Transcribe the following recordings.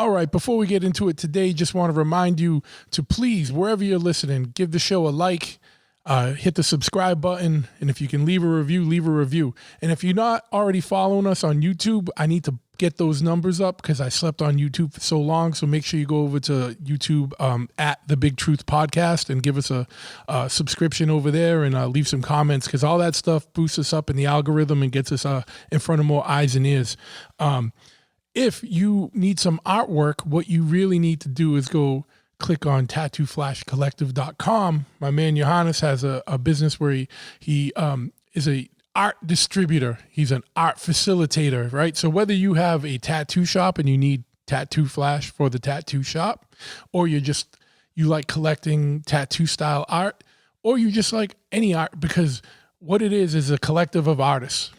All right, before we get into it today, just want to remind you to please, wherever you're listening, give the show a like, hit the subscribe button, and if you can leave a review, leave a review. And if you're not already following us on YouTube, I need to get those numbers up because I slept on YouTube for so long. So make sure you go over to YouTube at The Big Truth Podcast and give us a subscription over there and leave some comments because all that stuff boosts us up in the algorithm and gets us in front of more eyes and ears. If you need some artwork, what you really need to do is go click on tattooflashcollective.com. My man Johannes has a business where he is a art distributor. He's an art facilitator, right? So whether you have a tattoo shop and you need tattoo flash for the tattoo shop, or you like collecting tattoo style art, or you just like any art, because what it is a collective of artists.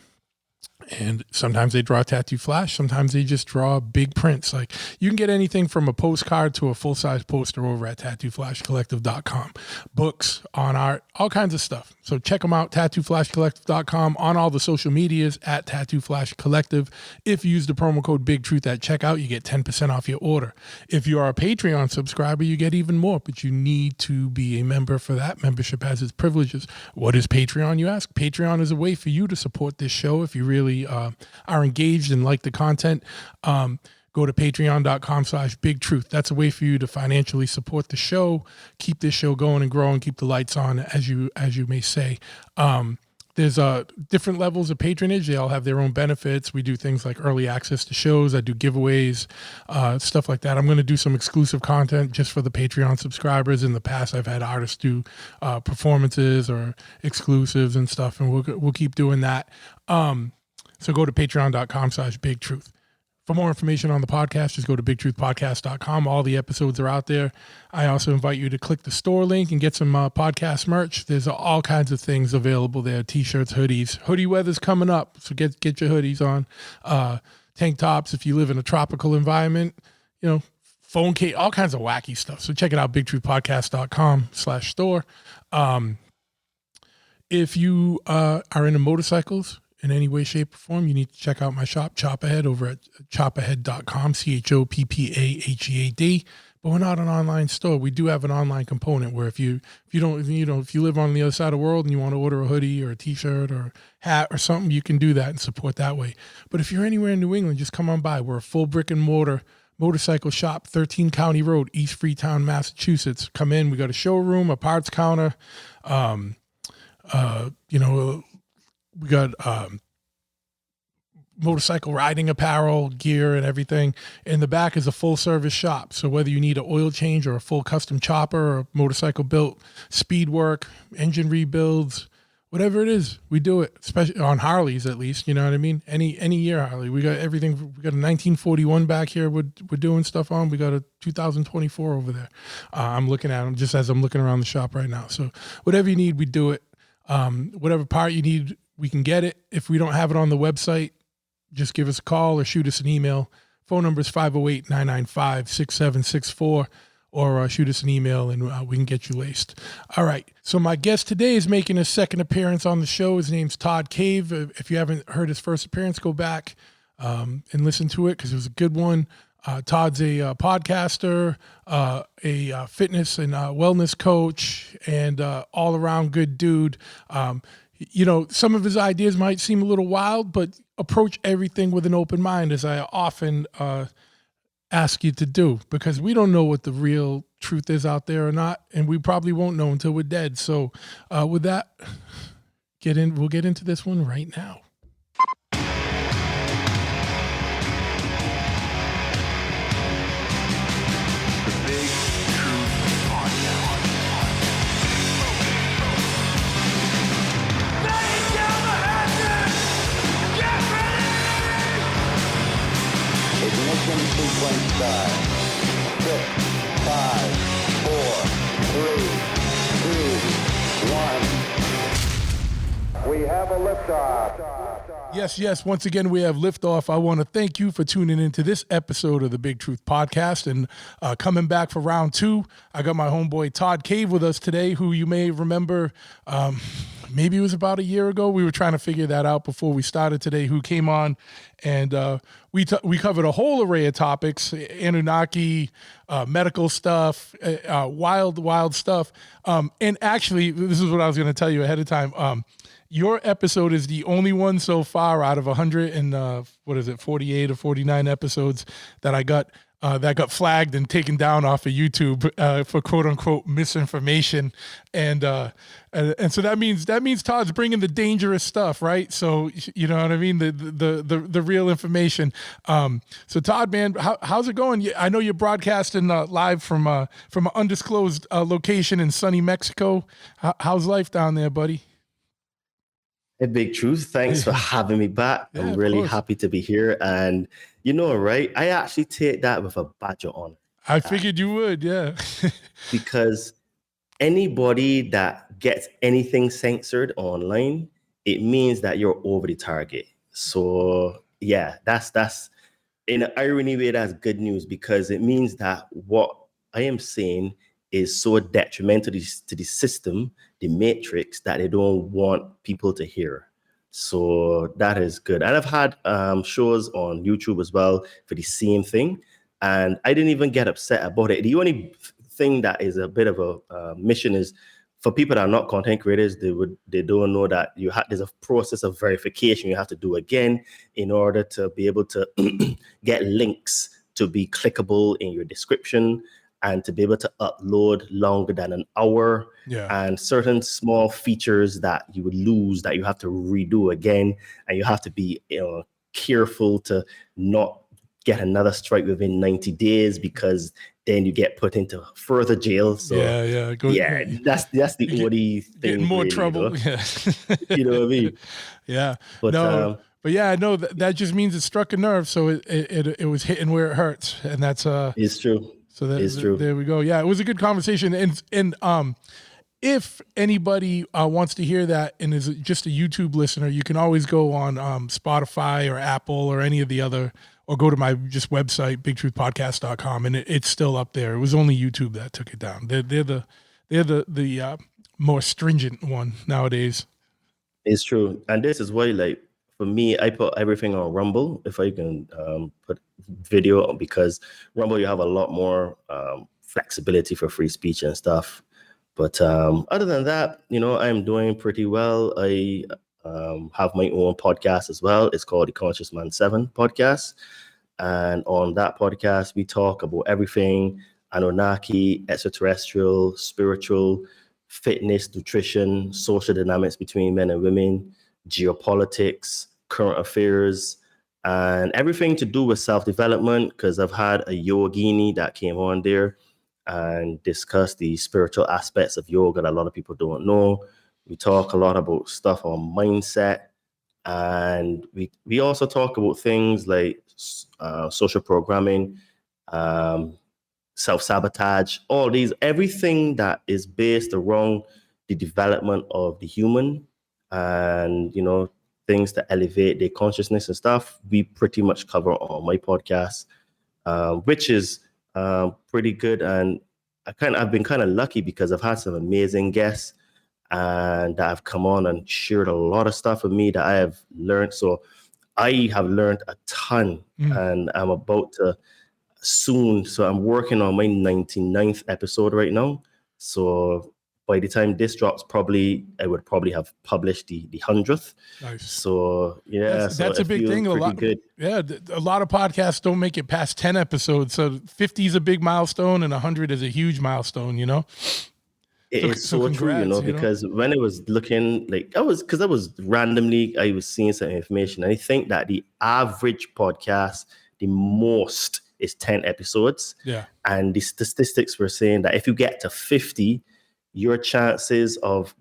And sometimes they draw tattoo flash. Sometimes they just draw big prints. Like you can get anything from a postcard to a full-size poster over at tattooflashcollective.com. Books, on art, all kinds of stuff. So check them out, tattooflashcollective.com, on all the social medias at tattooflashcollective. If you use the promo code BIGTRUTH at checkout, you get 10% off your order. If you are a Patreon subscriber, you get even more, but you need to be a member for that. Membership has its privileges. What is Patreon, you ask? Patreon is a way for you to support this show if you really are engaged and like the content. Go to patreon.com/bigtruth. That's a way for you to financially support the show, keep this show going and growing, keep the lights on, as you may say. There's different levels of patronage. They all have their own benefits. We do things like early access to shows. I do giveaways, stuff like that. I'm going to do some exclusive content just for the Patreon subscribers. In the past, I've had artists do performances or exclusives and stuff, and we'll keep doing that. So go to patreon.com/bigtruth. For more information on the podcast, just go to bigtruthpodcast.com. All the episodes are out there. I also invite you to click the store link and get some podcast merch. There's all kinds of things available there. T-shirts, hoodies. Hoodie weather's coming up, so get your hoodies on. Tank tops if you live in a tropical environment. Phone case, all kinds of wacky stuff. So check it out, bigtruthpodcast.com/store. If you are into motorcycles, in any way, shape, or form, you need to check out my shop, Chop Ahead, over at chopahead.com, CHOPPAHEAD. But we're not an online store. We do have an online component where if you live on the other side of the world and you want to order a hoodie or a T-shirt or hat or something, you can do that and support that way. But if you're anywhere in New England, just come on by. We're a full brick and mortar motorcycle shop, 13 County Road, East Freetown, Massachusetts. Come in. We got a showroom, a parts counter. We got motorcycle riding apparel, gear, and everything. In the back is a full-service shop. So whether you need an oil change or a full custom chopper or a motorcycle built, speed work, engine rebuilds, whatever it is, we do it, especially on Harleys at least, you know what I mean? Any year Harley. We got everything. We got a 1941 back here we're doing stuff on. We got a 2024 over there. I'm looking at them just as I'm looking around the shop right now. So whatever you need, we do it. Whatever part you need, we can get it. If we don't have it on the website, just give us a call or shoot us an email. Phone number is 508-995-6764, or shoot us an email and we can get you laced. All right. So my guest today is making a second appearance on the show. His name's Todd Cave. If you haven't heard his first appearance, go back and listen to it because it was a good one. Todd's a podcaster, a fitness and wellness coach, and all around good dude. Some of his ideas might seem a little wild, but approach everything with an open mind, as I often ask you to do, because we don't know what the real truth is out there or not, and we probably won't know until we're dead. So with that, we'll get into this one right now. Ignition sequence start. 6, 5, 4, 3, 2, 1. We have a liftoff. Yes. Once again, we have liftoff. I want to thank you for tuning into this episode of the Big Truth Podcast and coming back for round 2. I got my homeboy Todd Cave with us today, who you may remember maybe it was about a year ago. We were trying to figure that out before we started today, who came on, and we covered a whole array of topics: Annunaki, medical stuff, wild stuff. And actually, this is what I was going to tell you ahead of time. Your episode is the only one so far out of 100 and 48 or 49 episodes that I got. That got flagged and taken down off of YouTube for quote unquote misinformation, and so that means Todd's bringing the dangerous stuff, right? So you know what I mean, the real information. So Todd, man, how's it going? I know you're broadcasting live from an undisclosed location in sunny Mexico. How's life down there, buddy? Hey, Big Truth, thanks for having me back. Yeah, I'm really happy to be here. And you know, right, I actually take that with a badge of honor. I figured you would, yeah. Because anybody that gets anything censored online, it means that you're over the target. So yeah, that's in an irony way, that's good news, because it means that what I am saying is so detrimental to the system, the matrix, that they don't want people to hear. So that is good. And I've had shows on YouTube as well for the same thing, and I didn't even get upset about it. The only thing that is a bit of a mission is for people that are not content creators. They don't know that there's a process of verification you have to do again in order to be able to get links to be clickable in your description, and to be able to upload longer than an hour, and certain small features that you would lose that you have to redo again, and you have to be careful to not get another strike within 90 days, because then you get put into further jail. So that's the only thing. Get in more really, trouble. Yeah. You know what I mean? Yeah. But but yeah, I know that just means it struck a nerve, so it was hitting where it hurts, and that's it's true. So that's true. There we go. Yeah, it was a good conversation. And if anybody wants to hear that and is just a YouTube listener, you can always go on Spotify or Apple or any of the other, or go to my just website, bigtruthpodcast.com, and it's still up there. It was only YouTube that took it down. They're the more stringent one nowadays. It's true. And this is why, like, for me, I put everything on Rumble, if I can put video on, because Rumble, you have a lot more flexibility for free speech and stuff. But other than that, I'm doing pretty well. I have my own podcast as well. It's called the Conscious Man 7 podcast. And on that podcast, we talk about everything: Annunaki, extraterrestrial, spiritual, fitness, nutrition, social dynamics between men and women, geopolitics, current affairs, and everything to do with self-development, because I've had a yogini that came on there and discussed the spiritual aspects of yoga that a lot of people don't know. We talk a lot about stuff on mindset, and we also talk about things like social programming, self-sabotage, all these, everything that is based around the development of the human, and things to elevate their consciousness and stuff, we pretty much cover on my podcast, which is pretty good. And I've been kind of lucky, because I've had some amazing guests and that have come on and shared a lot of stuff with me that I have learned. So I have learned a ton, and I'm about to soon. So I'm working on my 99th episode right now. So by the time this drops, I would probably have published the 100th. Nice. So yeah, that's a big thing. A lot of podcasts don't make it past 10 episodes. So 50 is a big milestone, and 100 is a huge milestone. It is so true, because when I was looking, I was randomly, I was seeing some information, and I think that the average podcast, the most is 10 episodes. Yeah. And the statistics were saying that if you get to 50, your chances of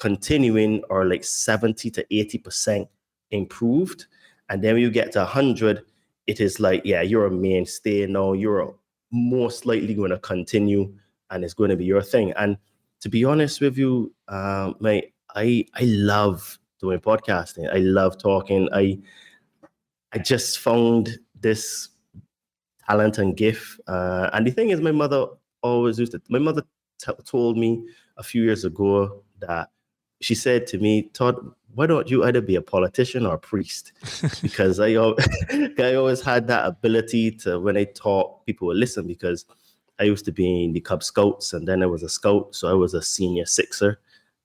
continuing are like 70 to 80% improved. And then when you get to 100, it is like, yeah, you're a mainstay now. You're most likely going to continue, and it's going to be your thing. And to be honest with you, mate, I love doing podcasting. I love talking. I just found this talent and gift. And the thing is, my mother told me a few years ago that she said to me, Todd, why don't you either be a politician or a priest? Because I always had that ability to, when I talk, people would listen, because I used to be in the Cub Scouts, and then I was a scout. So I was a senior sixer.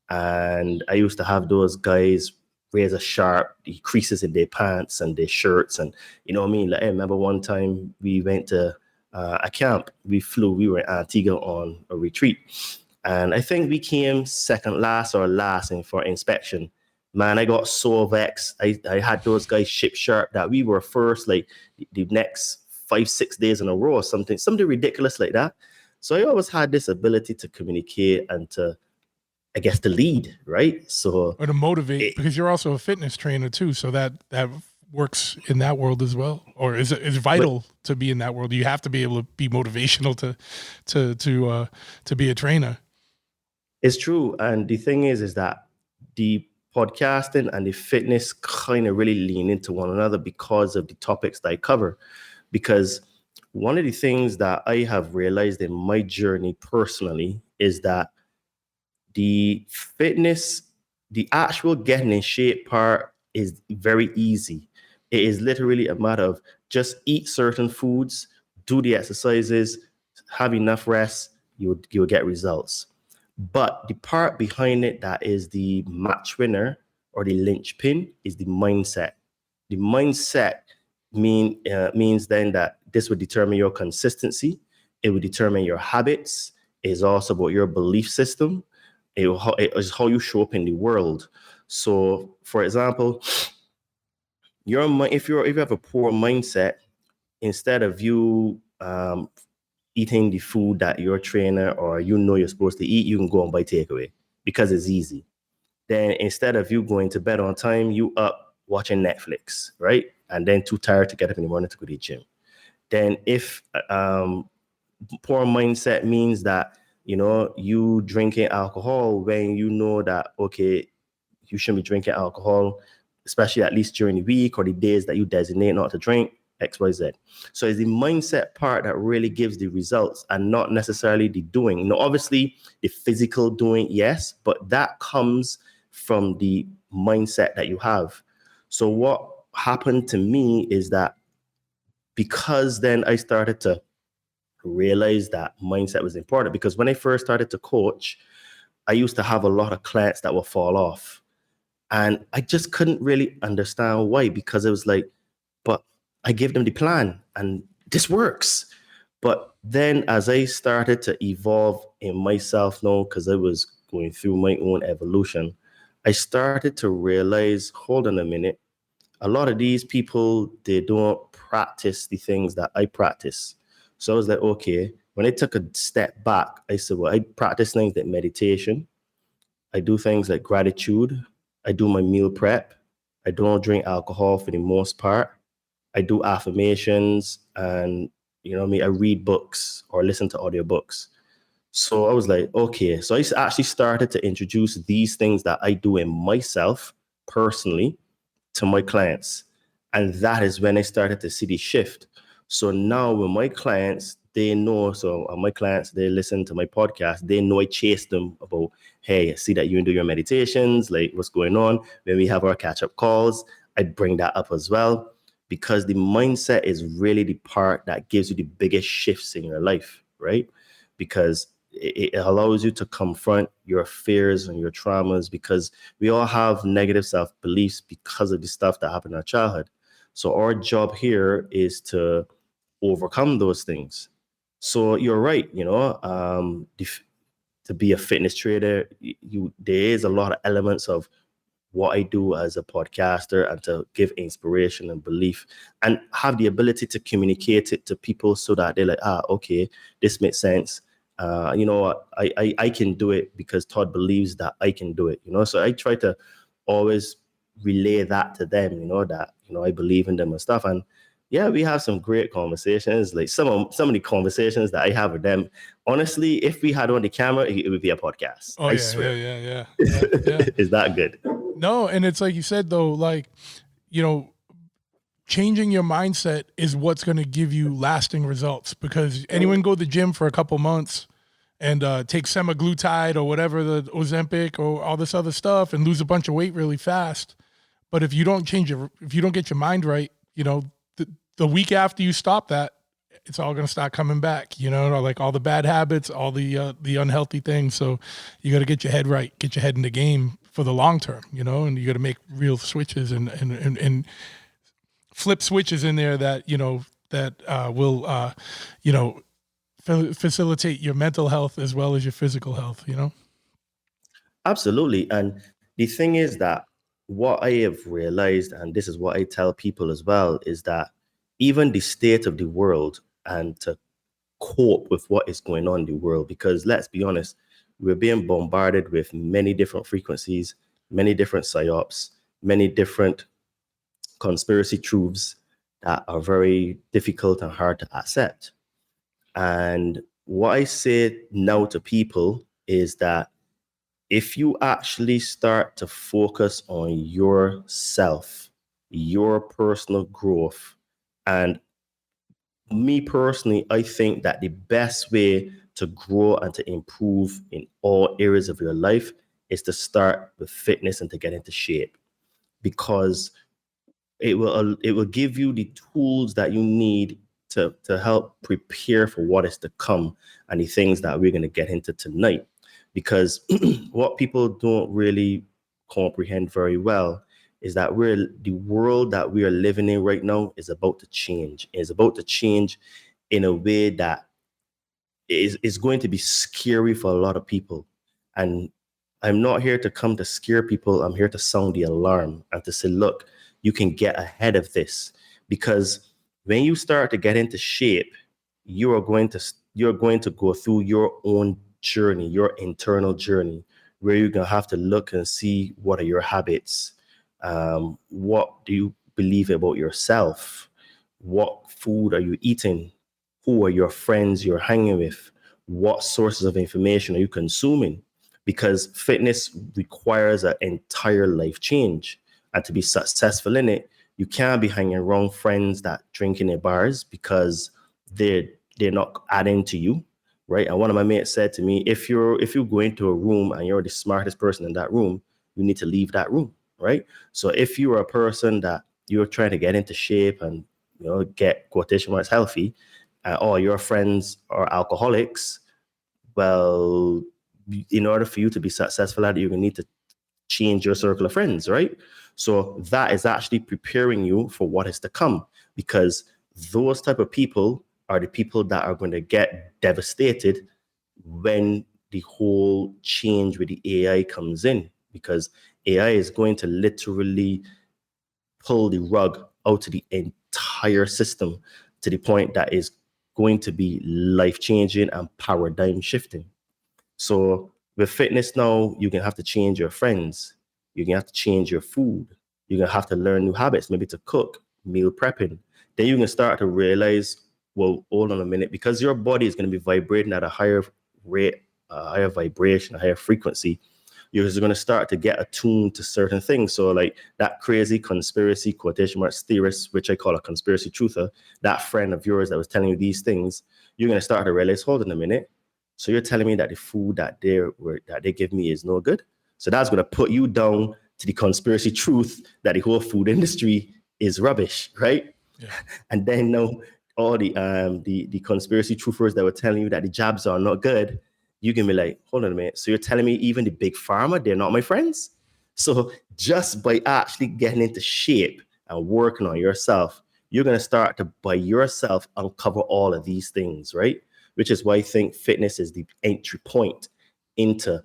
And I used to have those guys razor sharp, the creases in their pants and their shirts. And you know what I mean? Like, I remember one time we went to a camp. We were in Antigua on a retreat. And I think we came second last or last for inspection. Man, I got so vexed. I had those guys ship sharp that we were first like the next 5-6 days in a row or something ridiculous like that. So I always had this ability to communicate and to, I guess, to lead, right? So, or to motivate, because you're also a fitness trainer too. So that works in that world as well, or is vital to be in that world. You have to be able to be motivational to be a trainer. It's true. And the thing is that the podcasting and the fitness kind of really lean into one another because of the topics that I cover. Because one of the things that I have realized in my journey personally is that the fitness, the actual getting in shape part is very easy. It is literally a matter of just eat certain foods, do the exercises, have enough rest, you'll get results. But the part behind it that is the match winner or the linchpin is the mindset. The mindset means then that this would determine your consistency. It would determine your habits. It is also about your belief system. It is how you show up in the world. So, for example, if you have a poor mindset, instead of you eating the food that your trainer or you're supposed to eat, you can go and buy takeaway because it's easy. Then instead of you going to bed on time, you up watching Netflix, right? And then too tired to get up in the morning to go to the gym. Then if poor mindset means that, you drinking alcohol when you know that, okay, you shouldn't be drinking alcohol, especially at least during the week or the days that you designate not to drink, XYZ. So it's the mindset part that really gives the results and not necessarily the doing. Obviously the physical doing, yes, but that comes from the mindset that you have. So what happened to me is that because then I started to realize that mindset was important, because when I first started to coach, I used to have a lot of clients that would fall off. And I just couldn't really understand why, because it was like, but I give them the plan and this works. But then as I started to evolve in myself now, because I was going through my own evolution, I started to realize, hold on a minute, a lot of these people, they don't practice the things that I practice. So I was like, okay, when I took a step back, I said, well, I practice things like meditation. I do things like gratitude. I do my meal prep. I don't drink alcohol for the most part. I do affirmations and, I read books or listen to audiobooks. So I was like, okay. So I actually started to introduce these things that I do in myself personally to my clients. And that is when I started to see the shift. So now with my clients, they know, my clients, they listen to my podcast, they know I chase them about, hey, I see that you do your meditations, like what's going on. When we have our catch-up calls, I bring that up as well, because the mindset is really the part that gives you the biggest shifts in your life, right? Because it allows you to confront your fears and your traumas, because we all have negative self-beliefs because of the stuff that happened in our childhood. So our job here is to overcome those things. So you're right, to be a fitness trader, there is a lot of elements of what I do as a podcaster, and to give inspiration and belief and have the ability to communicate it to people so that they're like, okay, this makes sense. I can do it because Todd believes that I can do it, so I try to always relay that to them, that, I believe in them and stuff. And yeah, we have some great conversations. Like some of the conversations that I have with them, honestly, if we had on the camera, it would be a podcast. Oh, I swear. Yeah. Is that good? No, and it's like you said, though, like, changing your mindset is what's going to give you lasting results, because anyone go to the gym for a couple months and take semaglutide or whatever, the Ozempic or all this other stuff, and lose a bunch of weight really fast. But if you don't if you don't get your mind right, the week after you stop that, it's all going to start coming back, like all the bad habits, all the unhealthy things. So you got to get your head right, get your head in the game for the long term, and you got to make real switches and flip switches in there that, will, facilitate your mental health as well as your physical health, Absolutely. And the thing is that what I have realized, and this is what I tell people as well, is that even the state of the world, and to cope with what is going on in the world, because let's be honest, we're being bombarded with many different frequencies, many different psyops, many different conspiracy truths that are very difficult and hard to accept. And what I say now to people is that if you actually start to focus on yourself, your personal growth, and me personally, I think that the best way to grow and to improve in all areas of your life is to start with fitness and to get into shape, because it will give you the tools that you need to help prepare for what is to come and the things that we're going to get into tonight. Because what people don't really comprehend very well is that the world that we are living in right now is about to change. It's about to change in a way that is going to be scary for a lot of people. And I'm not here to come to scare people. I'm here to sound the alarm and to say, look, you can get ahead of this. Because when you start to get into shape, you're going to go through your own journey, your internal journey, where you're going to have to look and see what are your habits. What do you believe about yourself? What food are you eating? Who are your friends you're hanging with? What sources of information are you consuming? Because fitness requires an entire life change. And to be successful in it, you can't be hanging around friends that drink in their bars because they're not adding to you, right? And one of my mates said to me, if you go into a room and you're the smartest person in that room, you need to leave that room, right? So if you're a person that you're trying to get into shape and get quotation marks healthy, or your friends are alcoholics, well, in order for you to be successful at it, you're going to need to change your circle of friends, right? So that is actually preparing you for what is to come, because those type of people are the people that are going to get devastated when the whole change with the AI comes in, because AI is going to literally pull the rug out of the entire system to the point that is going to be life-changing and paradigm shifting. So with fitness now, you're going to have to change your friends. You're going to have to change your food. You're going to have to learn new habits, maybe to cook, meal prepping. Then you're going to start to realize, well, hold on a minute, because your body is going to be vibrating at a higher rate, higher vibration, a higher frequency. You're just going to start to get attuned to certain things. So like that crazy conspiracy quotation marks theorist, which I call a conspiracy truther, that friend of yours that was telling you these things, you're going to start to realize, hold on a minute. So you're telling me that the food that they give me is no good? So that's going to put you down to the conspiracy truth that the whole food industry is rubbish, right? Yeah. And then now all the conspiracy truthers that were telling you that the jabs are not good, you can be like, hold on a minute. So you're telling me even the big pharma, they're not my friends? So just by actually getting into shape and working on yourself, you're going to start to, by yourself, uncover all of these things, right? Which is why I think fitness is the entry point into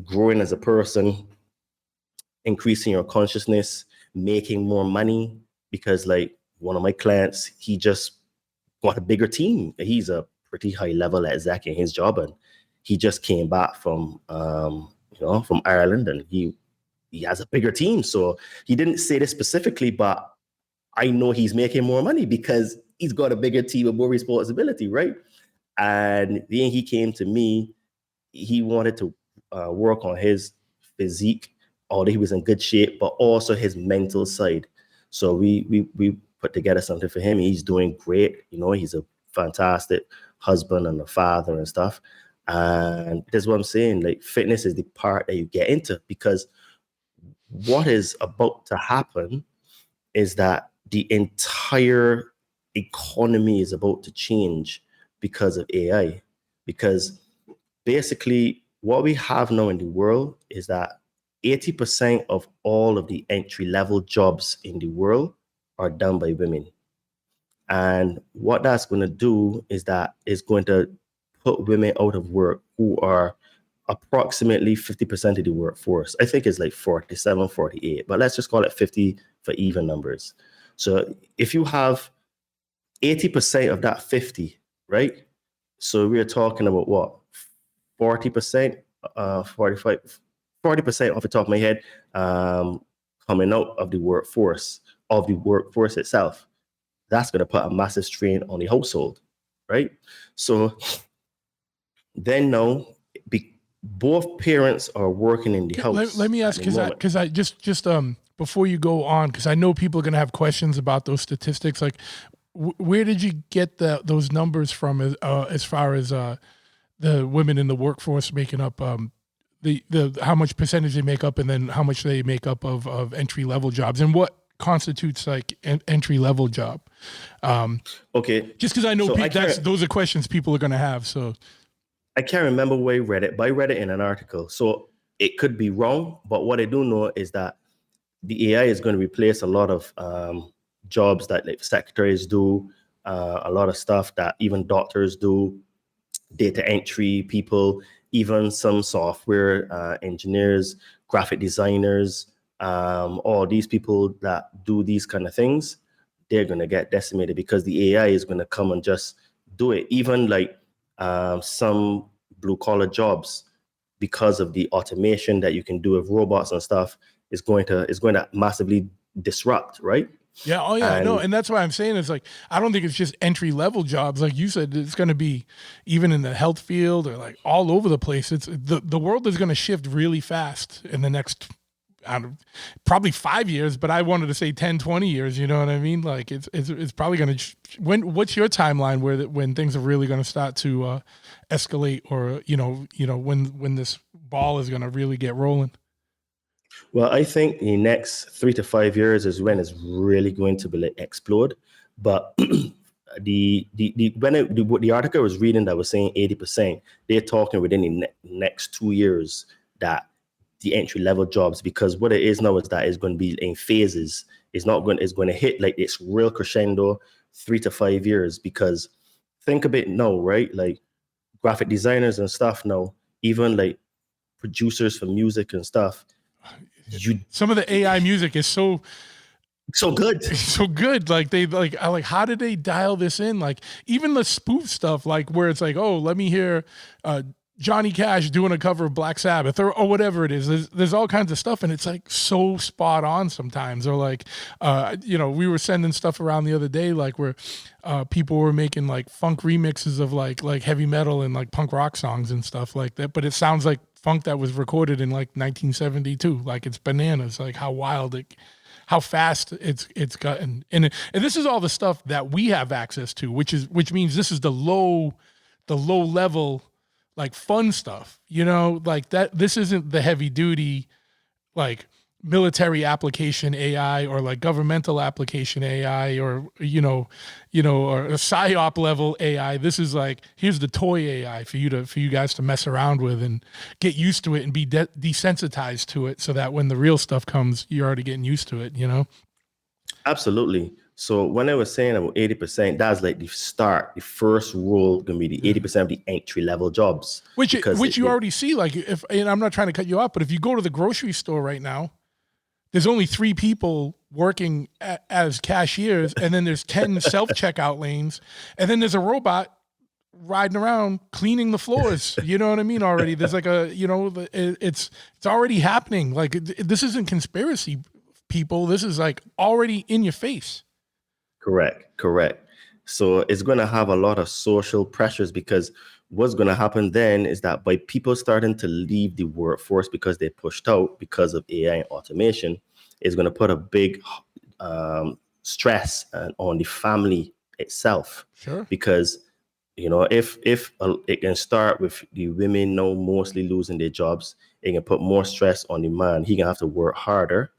growing as a person, increasing your consciousness, making more money. Because like one of my clients, he just got a bigger team. He's a pretty high level exec in his job, and he just came back from from Ireland, and he has a bigger team. So he didn't say this specifically, but I know he's making more money because he's got a bigger team with more responsibility, right? And then he came to me. He wanted to work on his physique, although he was in good shape, but also his mental side. So we put together something for him. He's doing great. He's a fantastic husband and a father and stuff. And that's what I'm saying. Like, fitness is the part that you get into, because what is about to happen is that the entire economy is about to change because of AI. Because basically, what we have now in the world is that 80% of all of the entry level jobs in the world are done by women. And what that's going to do is that it's going to put women out of work who are approximately 50% of the workforce. I think it's like 47, 48, but let's just call it 50 for even numbers. So if you have 80% of that 50, right? So we're talking about what? 40%, 45, 40% off the top of my head, coming out of the workforce itself. That's going to put a massive strain on the household, right? So then now, both parents are working in the house. Let me ask, because I just before you go on, because I know people are going to have questions about those statistics. Like, where did you get those numbers from? As far as the women in the workforce making up the how much percentage they make up, and then how much they make up of entry level jobs, and what constitutes like an entry level job? Okay, just because I know those are questions people are going to have. So I can't remember where I read it, but I read it in an article. So it could be wrong, but what I do know is that the AI is going to replace a lot of jobs that like secretaries do, a lot of stuff that even doctors do, data entry people, even some software engineers, graphic designers, all these people that do these kind of things, they're going to get decimated because the AI is going to come and just do it. Even like some blue collar jobs, because of the automation that you can do with robots and stuff, is going to massively disrupt, right? Yeah. Oh yeah. No, and that's why I'm saying it's like, I don't think it's just entry level jobs. Like you said, it's going to be even in the health field or like all over the place. It's the world is going to shift really fast in the next, probably 5 years, but I wanted to say 10, 20 years. You know what I mean? like it's probably going to, what's your timeline when things are really going to start to escalate, or, when this ball is going to really get rolling? Well, I think the next 3 to 5 years is when it's really going to be like explode. But the article I was reading that was saying 80%, they're talking within the next 2 years that the entry level jobs, because what it is now is that it's going to be in phases. It's going to hit like its real crescendo 3 to 5 years. Because think of it now, right? Like graphic designers and stuff now, even like producers for music and stuff. Some of the AI music is so good. So good. Like how did they dial this in? Like even the spoof stuff, like where it's like, oh, let me hear Johnny Cash doing a cover of Black Sabbath or whatever it is. There's all kinds of stuff, and it's like so spot on sometimes. Or like, we were sending stuff around the other day, like where people were making like funk remixes of like heavy metal and like punk rock songs and stuff like that. But it sounds like funk that was recorded in like 1972. Like it's bananas. Like how fast it's gotten. And this is all the stuff that we have access to, which means this is the low level, like fun stuff, like that. This isn't the heavy duty, like military application AI or like governmental application AI or, or a PSYOP level AI. This is like, here's the toy AI for you guys to mess around with and get used to it and be desensitized to it, so that when the real stuff comes, you're already getting used to it, Absolutely. So when I was saying about 80%, that's like the start. The first rule going to be the 80% of the entry level jobs, which you already see. Like and I'm not trying to cut you off, but if you go to the grocery store right now, there's only 3 people working as cashiers, and then there's 10 self-checkout lanes, and then there's a robot riding around cleaning the floors. You know what I mean? Already there's like it's already happening. Like this isn't conspiracy, people. This is like already in your face. Correct. So it's going to have a lot of social pressures, because what's going to happen then is that by people starting to leave the workforce because they pushed out because of AI and automation, is going to put a big stress on the family itself. Sure. Because if it can start with the women now mostly losing their jobs, it can put more stress on the man. He can have to work harder.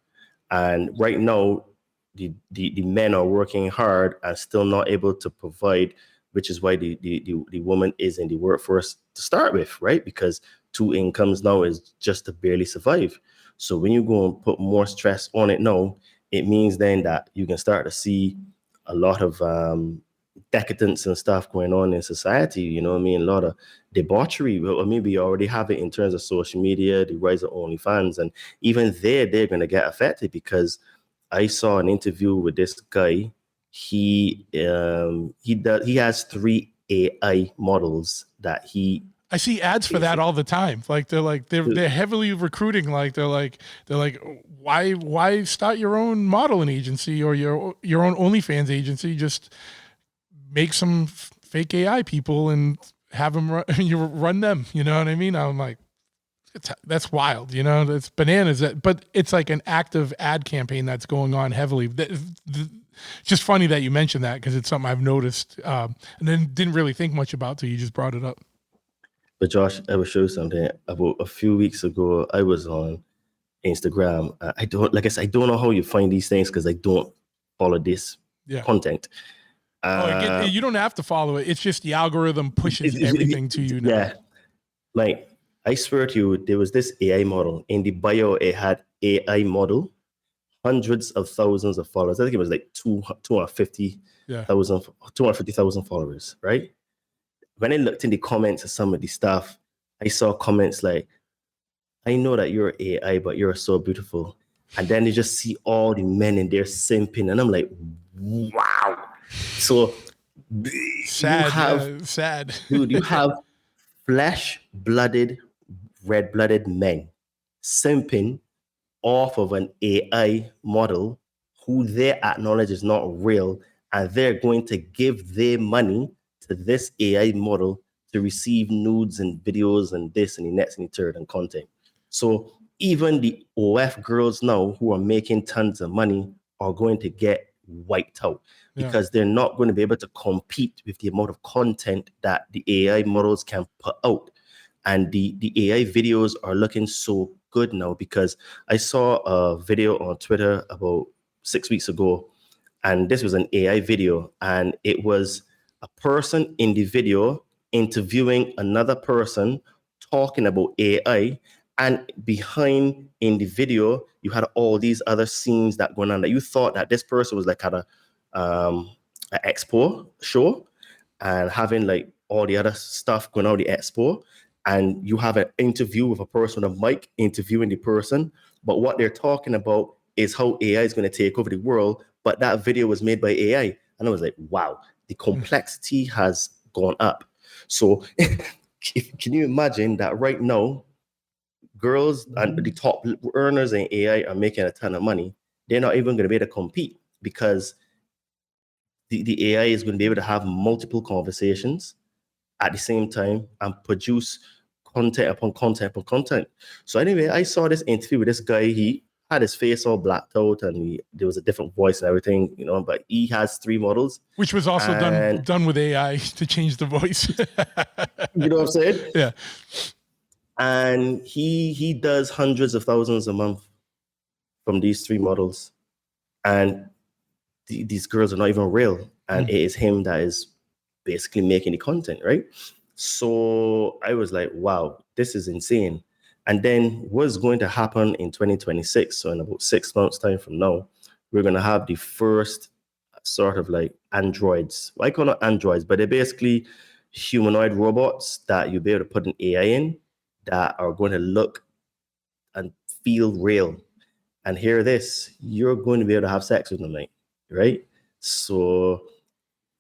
And right now, the men are working hard and still not able to provide, which is why the woman is in the workforce to start with, right? Because two incomes now is just to barely survive. So when you go and put more stress on it now, it means then that you can start to see a lot of decadence and stuff going on in society. You know what I mean? A lot of debauchery. Well, maybe you already have it in terms of social media, the rise of OnlyFans, and even they're going to get affected because I saw an interview with this guy. He has 3 AI models that he. I see ads for that all the time. Like they're heavily recruiting. They're like why start your own modeling agency or your own OnlyFans agency? Just make some fake AI people and have them run them. You know what I mean? I'm like, that's wild. That's bananas. But it's like an active ad campaign that's going on heavily. Just funny that you mentioned that because it's something I've noticed and then didn't really think much about till you just brought it up. But Josh, I will show you something. About a few weeks ago, I was on Instagram. I don't know how you find these things because I don't follow this content. You don't have to follow it. It's just the algorithm pushes everything to you now. Yeah. Like, I swear to you, there was this AI model. In the bio, it had AI model, hundreds of thousands of followers. I think it was like 250,000 followers, right? When I looked in the comments of some of the stuff, I saw comments like, I know that you're AI, but you're so beautiful. And then you just see all the men in there simping. And I'm like, wow. So sad. Dude, you have flesh-blooded, red-blooded men simping off of an AI model who they acknowledge is not real, and they're going to give their money to this AI model to receive nudes and videos and this and the next and the third and content. So even the OF girls now who are making tons of money are going to get wiped out because they're not going to be able to compete with the amount of content that the AI models can put out. And the AI videos are looking so good now because I saw a video on Twitter about 6 weeks ago, and this was an AI video, and it was a person in the video interviewing another person talking about AI, and behind in the video you had all these other scenes that going on that you thought that this person was like at an expo show and having like all the other stuff going on at the expo, and you have an interview with a person with a mic interviewing the person, but what they're talking about is how AI is going to take over the world, but that video was made by AI. And I was like, wow, the complexity has gone up. So can you imagine that right now, girls and the top earners in AI are making a ton of money? They're not even going to be able to compete because the AI is going to be able to have multiple conversations at the same time and produce content upon content upon content. So anyway, I saw this interview with this guy. He had his face all blacked out and there was a different voice and everything, but he has 3 models. Which was also done with AI to change the voice. You know what I'm saying? Yeah. And he does hundreds of thousands a month from these 3 models. And these girls are not even real. And it is him that is basically making the content, right? So I was like, wow, this is insane. And then what's going to happen in 2026? So in about 6 months' time from now, we're going to have the first sort of like androids. Well, I call it androids, but they're basically humanoid robots that you'll be able to put an AI in that are going to look and feel real. And hear this, you're going to be able to have sex with them, like, right? So,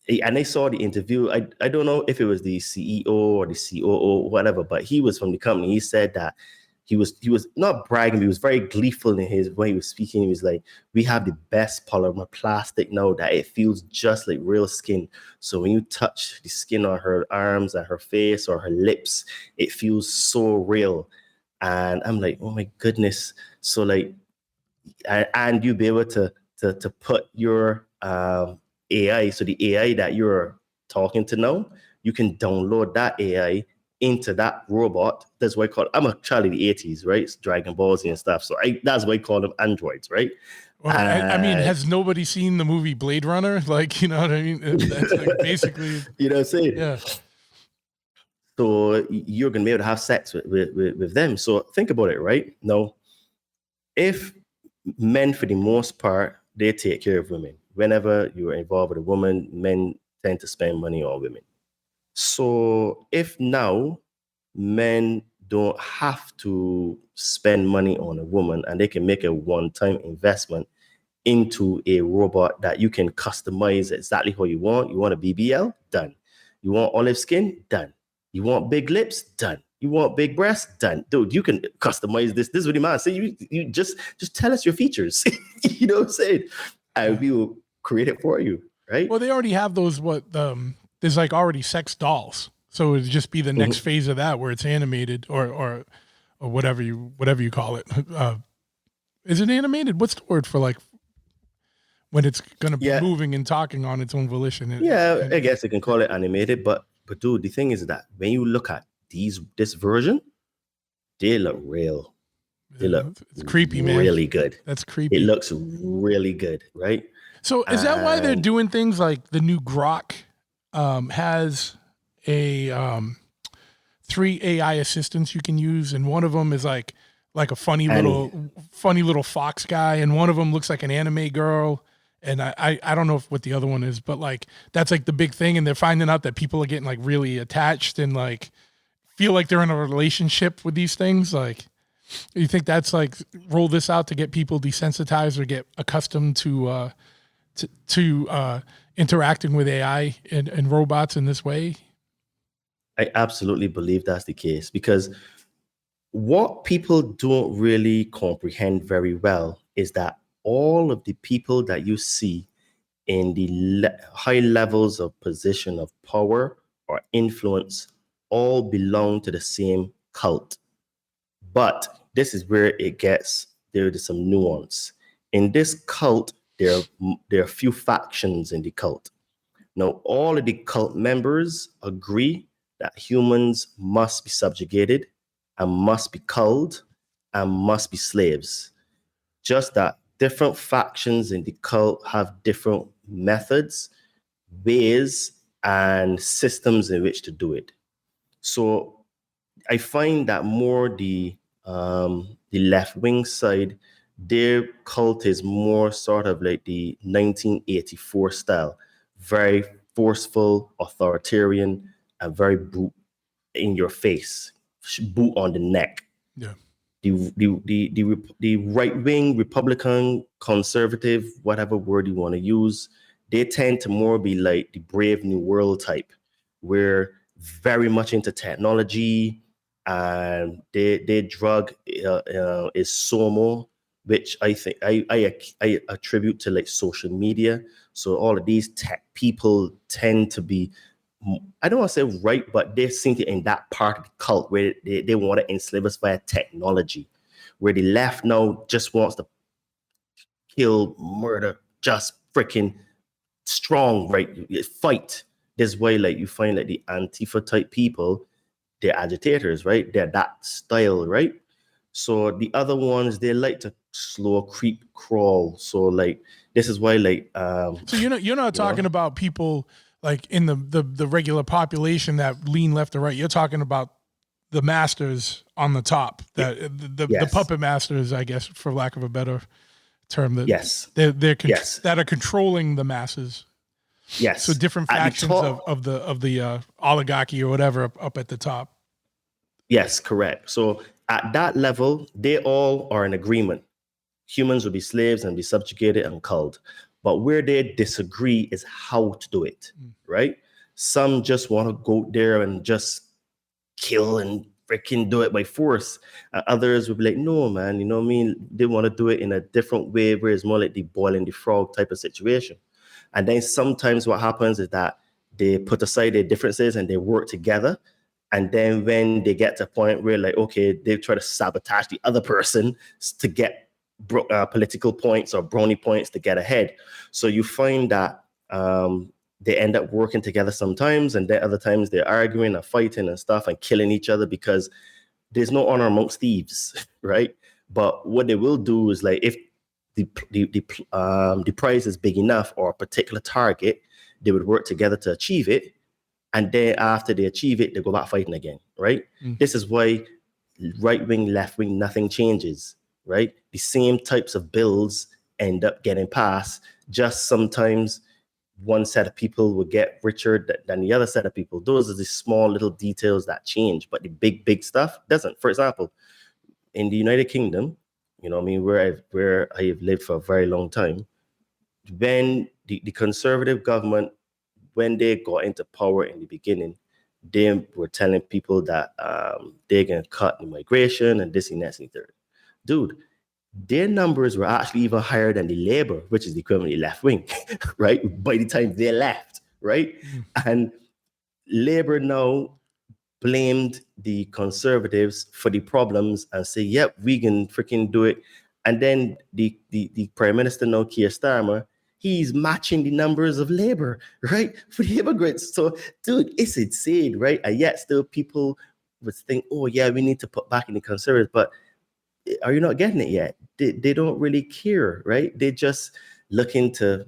and I saw the interview. I don't know if it was the CEO or the COO, whatever, but he was from the company. He said that he was not bragging, but he was very gleeful in his way he was speaking. He was like, we have the best polymer plastic now that it feels just like real skin. So when you touch the skin on her arms and her face or her lips, it feels so real. And I'm like, oh my goodness. So like, and you be able to put your AI, so the AI that you're talking to now, you can download that AI into that robot. That's why I call. I'm a child of the '80s, right? It's Dragon Ball Z and stuff. So that's why I call them androids, right? Well, I mean, has nobody seen the movie Blade Runner? Like, you know what I mean? That's like basically, you know what I'm saying? yeah. So you're gonna be able to have sex with them. So think about it, right? Now, if men, for the most part, they take care of women. Whenever you're involved with a woman, men tend to spend money on women. So if now men don't have to spend money on a woman and they can make a one-time investment into a robot that you can customize exactly how you want. You want a BBL? Done. You want olive skin? Done. You want big lips? Done. You want big breasts? Done. Dude, you can customize this. This is what the man say. You just tell us your features. You know what I'm saying? And we will create it for you, right? Well, they already have those, there's like already sex dolls. So it'd just be the next phase of that where it's animated or whatever you call it. Is it animated? What's the word for like when it's going to be moving and talking on its own volition? I guess you can call it animated, but dude, the thing is that when you look at this version, they look real. They look it's creepy, man. Really good. That's creepy. It looks really good, right? So is that why they're doing things like the new Grok has a 3 AI assistants you can use, and one of them is like a funny little fox guy, and one of them looks like an anime girl. And I don't know what the other one is, but like that's like the big thing, and they're finding out that people are getting like really attached and like feel like they're in a relationship with these things. Like, you think that's like roll this out to get people desensitized or get accustomed to interacting with AI and robots in this way? I absolutely believe that's the case, because what people don't really comprehend very well is that all of the people that you see in the high levels of position of power or influence all belong to the same cult. But this is where there is some nuance. In this cult, there are a few factions in the cult. Now, all of the cult members agree that humans must be subjugated and must be culled and must be slaves. Just that different factions in the cult have different methods, ways, and systems in which to do it. So I find that more the left-wing side, their cult is more sort of like the 1984 style, very forceful, authoritarian, and very boot in your face, boot on the neck. Yeah. The right-wing, Republican, conservative, whatever word you want to use, they tend to more be like the Brave New World type, where very much into technology, and their drug is SOMO, which I think I attribute to like social media. So all of these tech people tend to be, I don't want to say right, but they seem to in that part of the cult where they want to enslave us via technology, where the left now just wants to kill, murder, just freaking strong, right? Fight. This way, like you find like the Antifa type people, they're agitators, right? They're that style, right? So the other ones, they like to slow creep crawl. So like this is why like so you're not talking about people like in the regular population that lean left or right. You're talking about the masters on the top, that the puppet masters, I guess, for lack of a better term, that that are controlling the masses. Yes. So different factions of the oligarchy or whatever up at the top. Yes, correct. So at that level, they all are in agreement. Humans will be slaves and be subjugated and culled. But where they disagree is how to do it, right? Some just want to go there and just kill and freaking do it by force. Others will be like, no, man, you know what I mean? They want to do it in a different way, where it's more like the boiling the frog type of situation. And then sometimes what happens is that they put aside their differences and they work together. And then when they get to a point where like, okay, they try to sabotage the other person to get political points or brownie points to get ahead. So you find that they end up working together sometimes, and then other times they're arguing or fighting and stuff and killing each other because there's no honor amongst thieves, right? But what they will do is like if the prize is big enough or a particular target, they would work together to achieve it. And then after they achieve it, they go back fighting again, right? This is why right wing, left wing, nothing changes, right? The same types of bills end up getting passed. Just sometimes one set of people will get richer than the other set of people. Those are the small little details that change, but the big stuff doesn't. For example, in the United Kingdom, you know what I mean, where I have lived for a very long time, when the conservative government, when they got into power in the beginning, they were telling people that they're going to cut immigration and this and that and third. Dude, their numbers were actually even higher than the Labour, which is the equivalent of left wing, right? By the time they left, right? And Labour now blamed the Conservatives for the problems and say, yep, we can freaking do it. And then the Prime Minister now, Keir Starmer, he's matching the numbers of Labour, right? For the immigrants. So, dude, it's insane, right? And yet still people would think, oh, yeah, we need to put back in the Conservatives. But are you not getting it yet? They don't really care, right? They're just looking to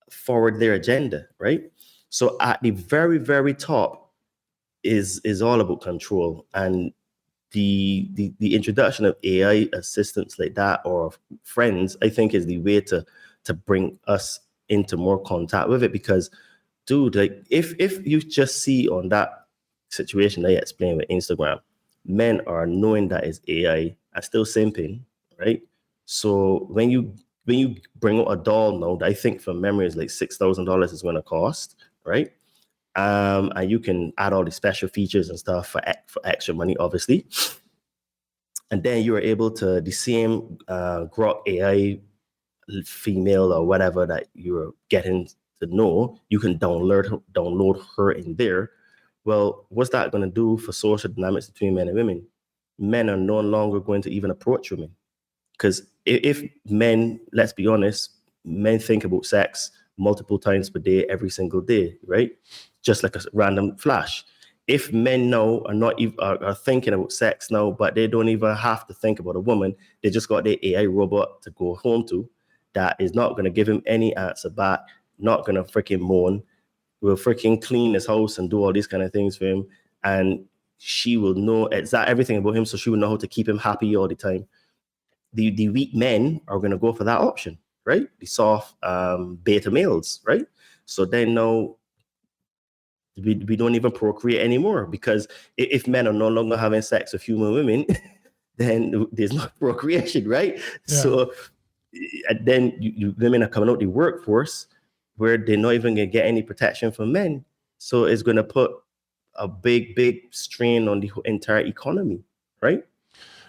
forward their agenda, right? So at the very, very top is all about control. And the introduction of AI assistants like that or friends, I think is the way to bring us into more contact with it. Because, dude, like if you just see on that situation that I explained with Instagram, men are knowing that is AI and still simping, right? So when you bring out a doll now, that I think from memory is like $6,000 is going to cost, right? And you can add all the special features and stuff for extra money, obviously. And then you are able to the same Grok AI female or whatever that you're getting to know, you can download her in there. Well, what's that going to do for social dynamics between men and women? Men are no longer going to even approach women. Because if men, let's be honest, men think about sex multiple times per day, every single day, right? Just like a random flash. If men now are not even are thinking about sex now, but they don't even have to think about a woman, they just got their AI robot to go home to that is not going to give him any answer back, not going to freaking moan, will freaking clean his house and do all these kind of things for him. And she will know everything about him, so she will know how to keep him happy all the time. The weak men are going to go for that option, right? The soft beta males, right? So then now we don't even procreate anymore, because if men are no longer having sex with human women, then there's no procreation, right? Yeah. So then women are coming out the workforce where they're not even going to get any protection from men. So it's going to put a big strain on the entire economy, right?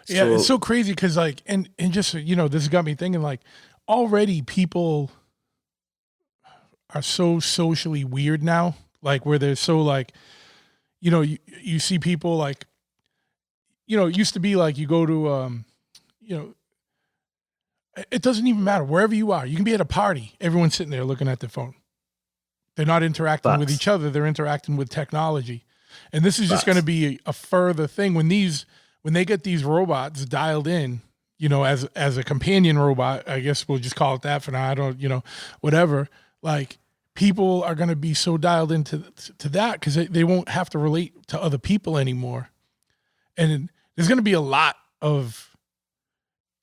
Yeah, it's so crazy because like, and just, you know, this got me thinking like already people are so socially weird now, like where they're so like, you know, you see people like, you know, it used to be like you go to, you know, it doesn't even matter wherever you are. You can be at a party. Everyone's sitting there looking at their phone. They're not interacting with each other. They're interacting with technology. And this is just going to be a further thing when they get these robots dialed in, you know, as a companion robot, I guess we'll just call it that for now. I don't, you know, whatever. Like people are going to be so dialed into that because they won't have to relate to other people anymore. And there's going to be a lot of,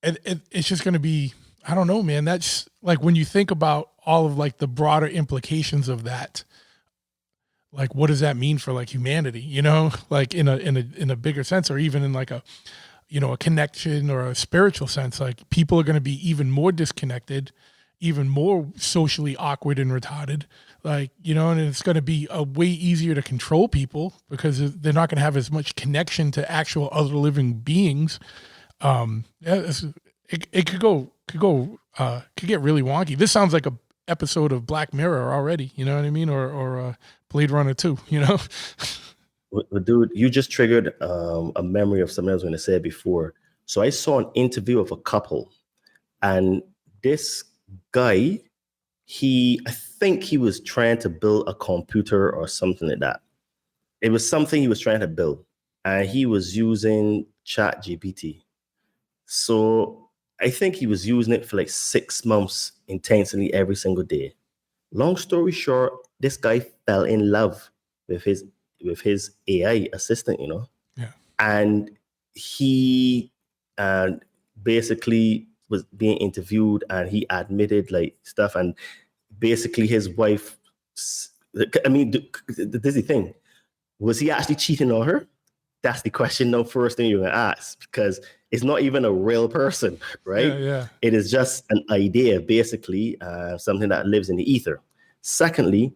it's just going to be, I don't know, man. That's like when you think about all of like the broader implications of that, like what does that mean for like humanity, you know, like in a bigger sense, or even in like a, you know, a connection or a spiritual sense. Like people are going to be even more disconnected, even more socially awkward and retarded, like, you know, and it's going to be a way easier to control people because they're not going to have as much connection to actual other living beings. Yeah, it could get really wonky. This sounds like a episode of Black Mirror already, you know what I mean? Or Blade Runner 2, you know? Well, dude, you just triggered a memory of something I was going to say before. So I saw an interview of a couple, and this guy I think he was trying to build a computer or something like that. It was something he was trying to build, and he was using Chat GPT. So I think he was using it for like 6 months intensely every single day. Long story short, this guy fell in love with his AI assistant, Yeah. and he basically was being interviewed, and he admitted like stuff, and basically his wife. I mean, this is the thing: was he actually cheating on her? That's the question. No, first thing you're gonna ask, because it's not even a real person, right? Yeah. It is just an idea, basically, something that lives in the ether. Secondly,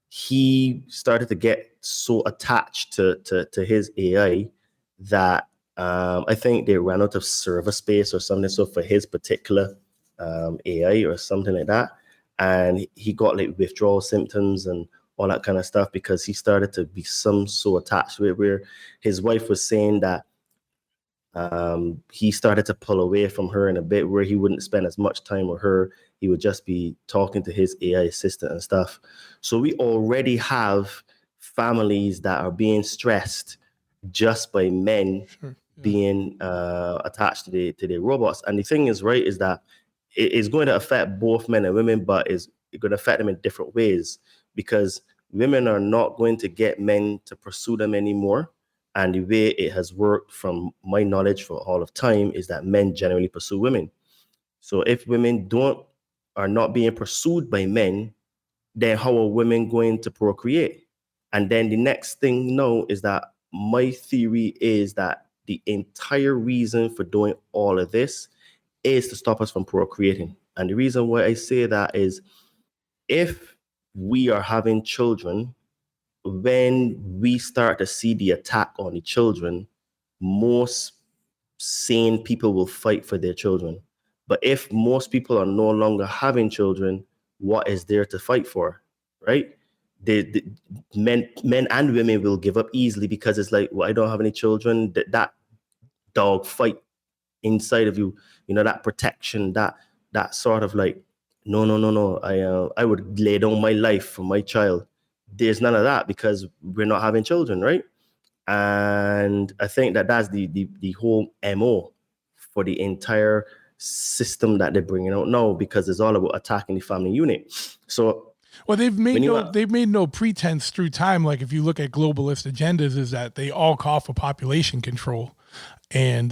he started to get so attached to his AI that I think they ran out of server space or something. So for his particular AI or something like that, and he got like withdrawal symptoms and all that kind of stuff because he started to be so attached to it, where his wife was saying that he started to pull away from her in a bit, where he wouldn't spend as much time with her. He would just be talking to his AI assistant and stuff. So we already have families that are being stressed just by men being attached to the robots. And the thing is, right, is that it's going to affect both men and women, but it's going to affect them in different ways, because women are not going to get men to pursue them anymore. And the way it has worked, from my knowledge for all of time, is that men generally pursue women. So if women are not being pursued by men, then how are women going to procreate? And then the next thing is that my theory is that the entire reason for doing all of this is to stop us from procreating. And the reason why I say that is, if we are having children, when we start to see the attack on the children, most sane people will fight for their children. But if most people are no longer having children, what is there to fight for, right? The men and women will give up easily, because it's like, well, I don't have any children. That dog fight inside of you, that protection, that sort of like, no, I would lay down my life for my child. There's none of that, because we're not having children, right? And I think that's the whole MO for the entire system that they're bringing out now, because it's all about attacking the family unit. So, well, they've made no pretense through time. Like, if you look at globalist agendas, is that they all call for population control. And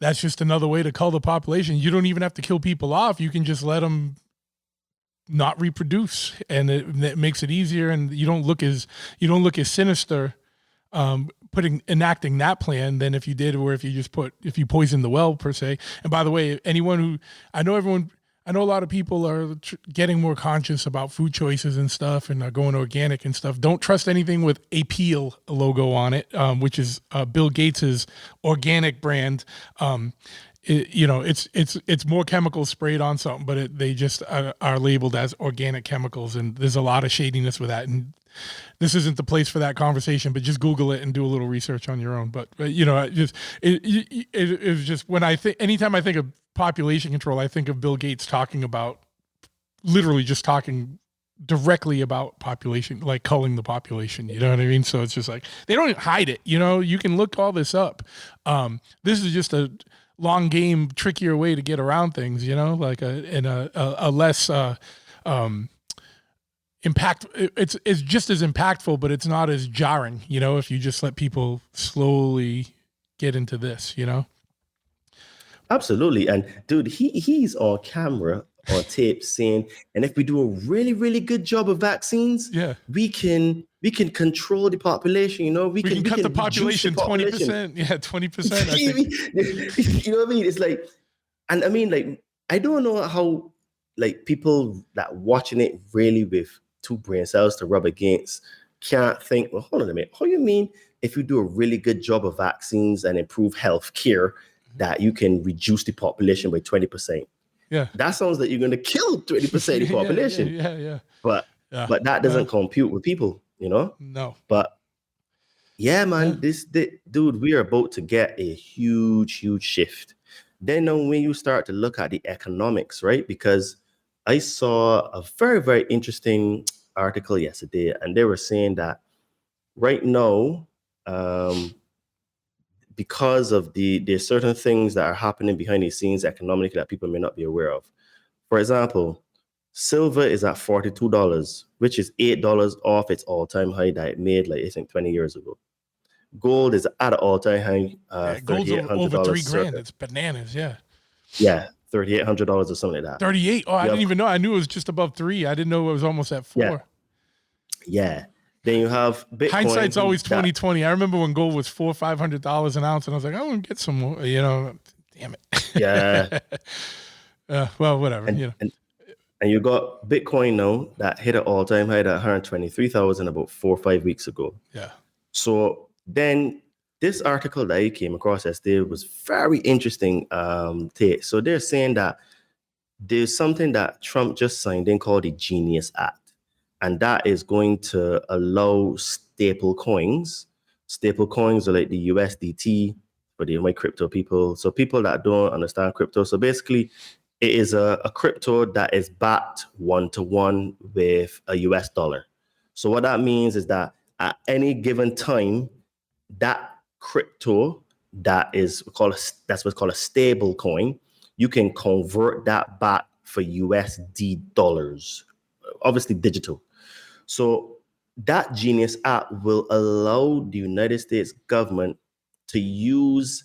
that's just another way to cull the population. You don't even have to kill people off. You can just let them not reproduce, and it makes it easier. And you don't look as sinister enacting that plan than if you did, or if you poison the well, per se. And by the way, I know a lot of people are getting more conscious about food choices and stuff, and are going organic and stuff. Don't trust anything with a Peel logo on it, which is Bill Gates's organic brand. It's more chemicals sprayed on something, but they just are labeled as organic chemicals, and there's a lot of shadiness with that. And this isn't the place for that conversation, but just Google it and do a little research on your own. But it was just, when anytime I think of population control, I think of Bill Gates literally just talking directly about population, like culling the population. You know what I mean? So it's just like, they don't hide it. You can look all this up. This is just a long game, trickier way to get around things, like a less impact. It's just as impactful, but it's not as jarring, if you just let people slowly get into this, Absolutely. And dude, he's on camera, on tape, saying, and if we do a really, really good job of vaccines, we can control the population. We can cut the population 20%. Yeah, 20%. You know what I mean? It's like, and I mean, like, I don't know how, like, people that watching it really with two brain cells to rub against can't think, well, hold on a minute. How you mean if you do a really good job of vaccines and improve health care, that you can reduce the population by 20%? Yeah. That sounds like you're going to kill 20% of the population. Yeah. But that doesn't compute with people, No. But yeah, man, dude, we are about to get a huge, huge shift. Then when you start to look at the economics, right? Because I saw a very, very interesting article yesterday, and they were saying that right now, because of there's certain things that are happening behind the scenes economically that people may not be aware of. For example, silver is at $42, which is $8 off its all-time high that it made, like I think 20 years ago. Gold is at an all-time high, Yeah, gold's over $3,800 $3,000. circa. It's bananas. Yeah. Yeah, $3,800 or something like that. 38. Oh, I You didn't have- even know. I knew it was just above 3. I didn't know it was almost at 4. Yeah. Then you have Bitcoin. Hindsight's always that- 2020. I remember when gold was $400-500 an ounce, and I was like, I want to get some more. Damn it. Yeah. Well, whatever. And you got Bitcoin now that hit an all-time high at 123,000 about 4 or 5 weeks ago. Yeah. So then this article that I came across yesterday was very interesting take. So they're saying that there's something that Trump just signed in called the Genius Act. And that is going to allow stable coins. Stable coins are like the USDT for my crypto people. So people that don't understand crypto. So basically, it is a crypto that is backed 1-to-1 with a US dollar. So what that means is that at any given time, that crypto that's what's called a stable coin, you can convert that back for USD dollars, obviously digital. So that Genius Act will allow the United States government to use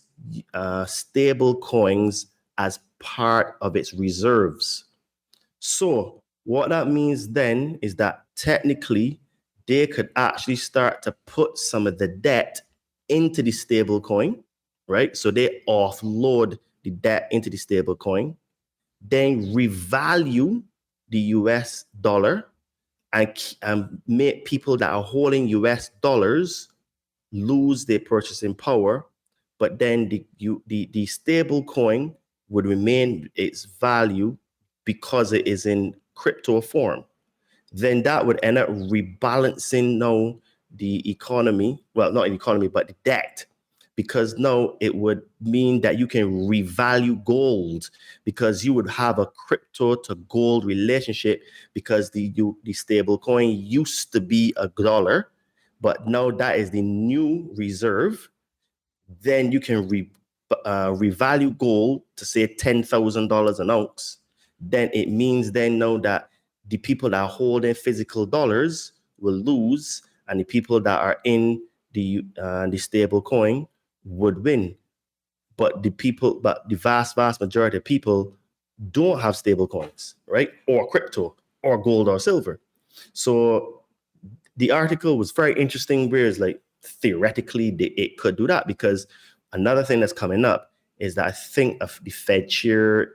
stable coins as part of its reserves. So what that means then is that technically they could actually start to put some of the debt into the stable coin, right? So they offload the debt into the stable coin, then revalue the US dollar and make people that are holding US dollars lose their purchasing power, but then the stable coin would remain its value because it is in crypto form. Then that would end up rebalancing now the economy, well, not an economy, but the debt, because now it would mean that you can revalue gold because you would have a crypto to gold relationship because the stable coin used to be a dollar, but now that is the new reserve. Then you can revalue gold to say $10,000 an ounce. Then it means then now that the people that are holding physical dollars will lose, and the people that are in the stable coin would win. But the vast majority of people don't have stable coins, right? Or crypto or gold or silver. So the article was very interesting, whereas like theoretically it could do that, because another thing that's coming up is that I think the Fed chair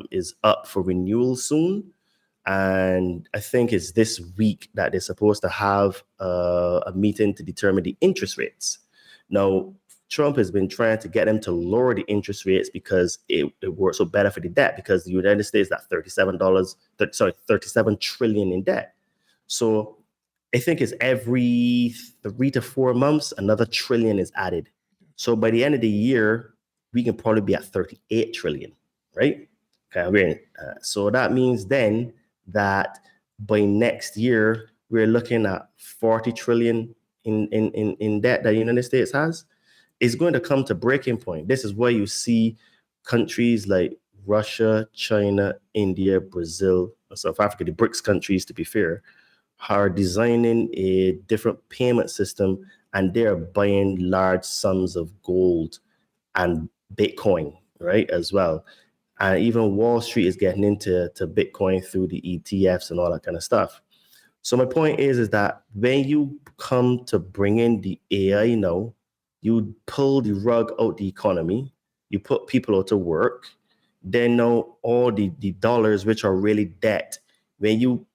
is up for renewal soon. And I think it's this week that they're supposed to have a meeting to determine the interest rates. Now, Trump has been trying to get them to lower the interest rates because it works so better for the debt, because the United States is at $37 trillion in debt. So I think it's every 3 to 4 months, another trillion is added. So by the end of the year, we can probably be at 38 trillion, right? Okay, so that means then that by next year, we're looking at 40 trillion in debt that the United States has. Is going to come to breaking point. This is where you see countries like Russia, China, India, Brazil, South Africa, the BRICS countries, to be fair, are designing a different payment system, and they're buying large sums of gold and Bitcoin, right, as well. And even Wall Street is getting into Bitcoin through the ETFs and all that kind of stuff. So my point is that when you come to bring in the AI now, you pull the rug out the economy, you put people out to work, then now all the dollars, which are really debt, when you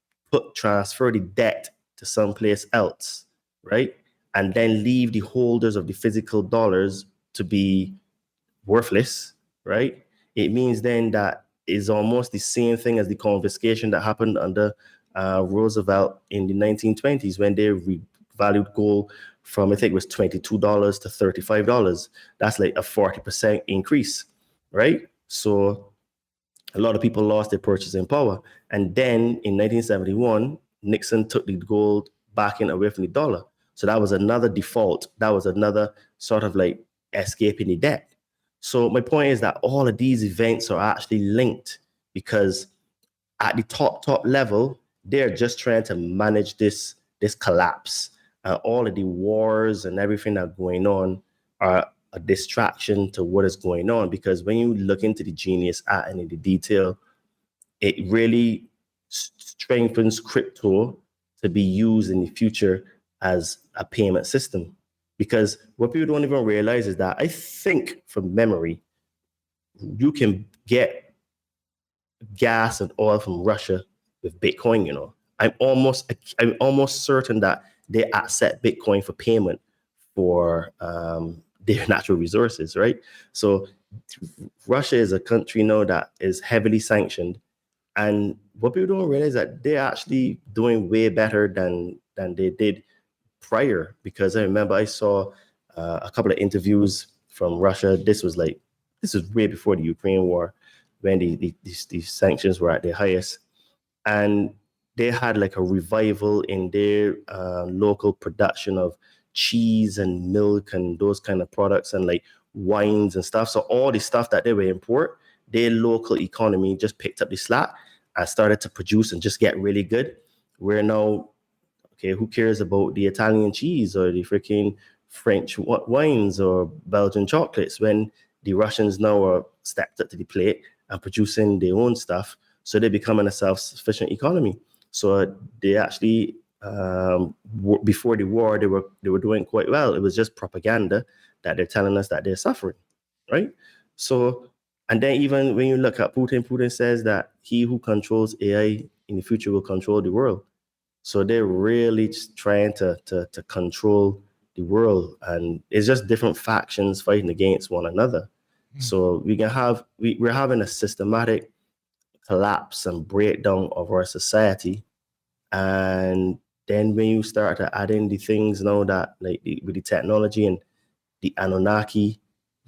transfer the debt to someplace else, right? And then leave the holders of the physical dollars to be worthless, right? It means then that is almost the same thing as the confiscation that happened under Roosevelt in the 1920s when they revalued gold from, I think it was $22 to $35. That's like a 40% increase, right? So a lot of people lost their purchasing power. And then in 1971, Nixon took the gold backing away from the dollar. So that was another default. That was another sort of like escaping the debt. So my point is that all of these events are actually linked, because at the top level, they're just trying to manage this collapse. All of the wars and everything that's going on are a distraction to what is going on. Because when you look into the Genius Act and in the detail, it really strengthens crypto to be used in the future as a payment system. Because what people don't even realize is that, I think from memory, you can get gas and oil from Russia with Bitcoin. I'm almost certain that they accept Bitcoin for payment for their natural resources, right? So Russia is a country now that is heavily sanctioned, and what people don't realize is that they're actually doing way better than they did prior. Because I remember I saw a couple of interviews from Russia. This was way before the Ukraine war, when these sanctions were at their highest, and they had like a revival in their local production of cheese and milk and those kind of products, and like wines and stuff. So all the stuff that they were import, their local economy just picked up the slack and started to produce and just get really good. We're now, okay, who cares about the Italian cheese or the freaking French wines or Belgian chocolates, when the Russians now are stepped up to the plate and producing their own stuff. So they're becoming a self-sufficient economy. So they actually, before the war, they were doing quite well. It was just propaganda that they're telling us that they're suffering, right? So, and then even when you look at Putin says that he who controls AI in the future will control the world. So they're really just trying to control the world, and it's just different factions fighting against one another. So we're having a systematic collapse and breakdown of our society. And then when you start to add in the things now that with the technology and the Annunaki,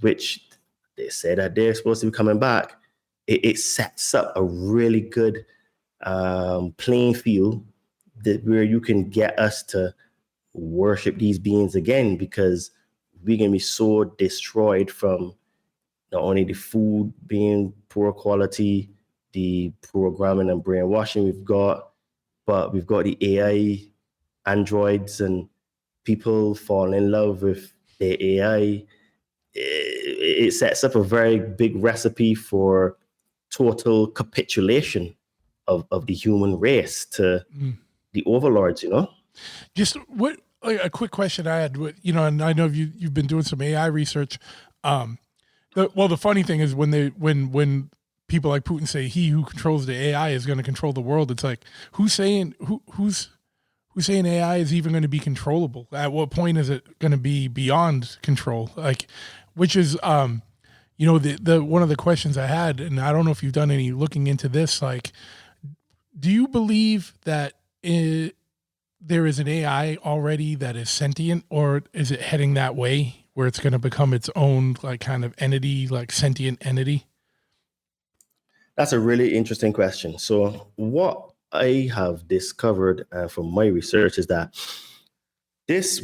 which they say that they're supposed to be coming back, it sets up a really good playing field where you can get us to worship these beings again, because we're going to be so destroyed from not only the food being poor quality, the programming and brainwashing we've got, but we've got the AI androids and people fall in love with the AI. It sets up a very big recipe for total capitulation of the human race to the overlords, Just what a quick question I had, and I know you've been doing some AI research. The funny thing is when people like Putin say he who controls the AI is going to control the world, it's like, who's saying AI is even going to be controllable? At what point is it going to be beyond control? Like, which is the one of the questions I had, and I don't know if you've done any looking into this. Like, do you believe that there is an AI already that is sentient, or is it heading that way where it's going to become its own like kind of entity, like sentient entity? That's a really interesting question. So what I have discovered from my research is that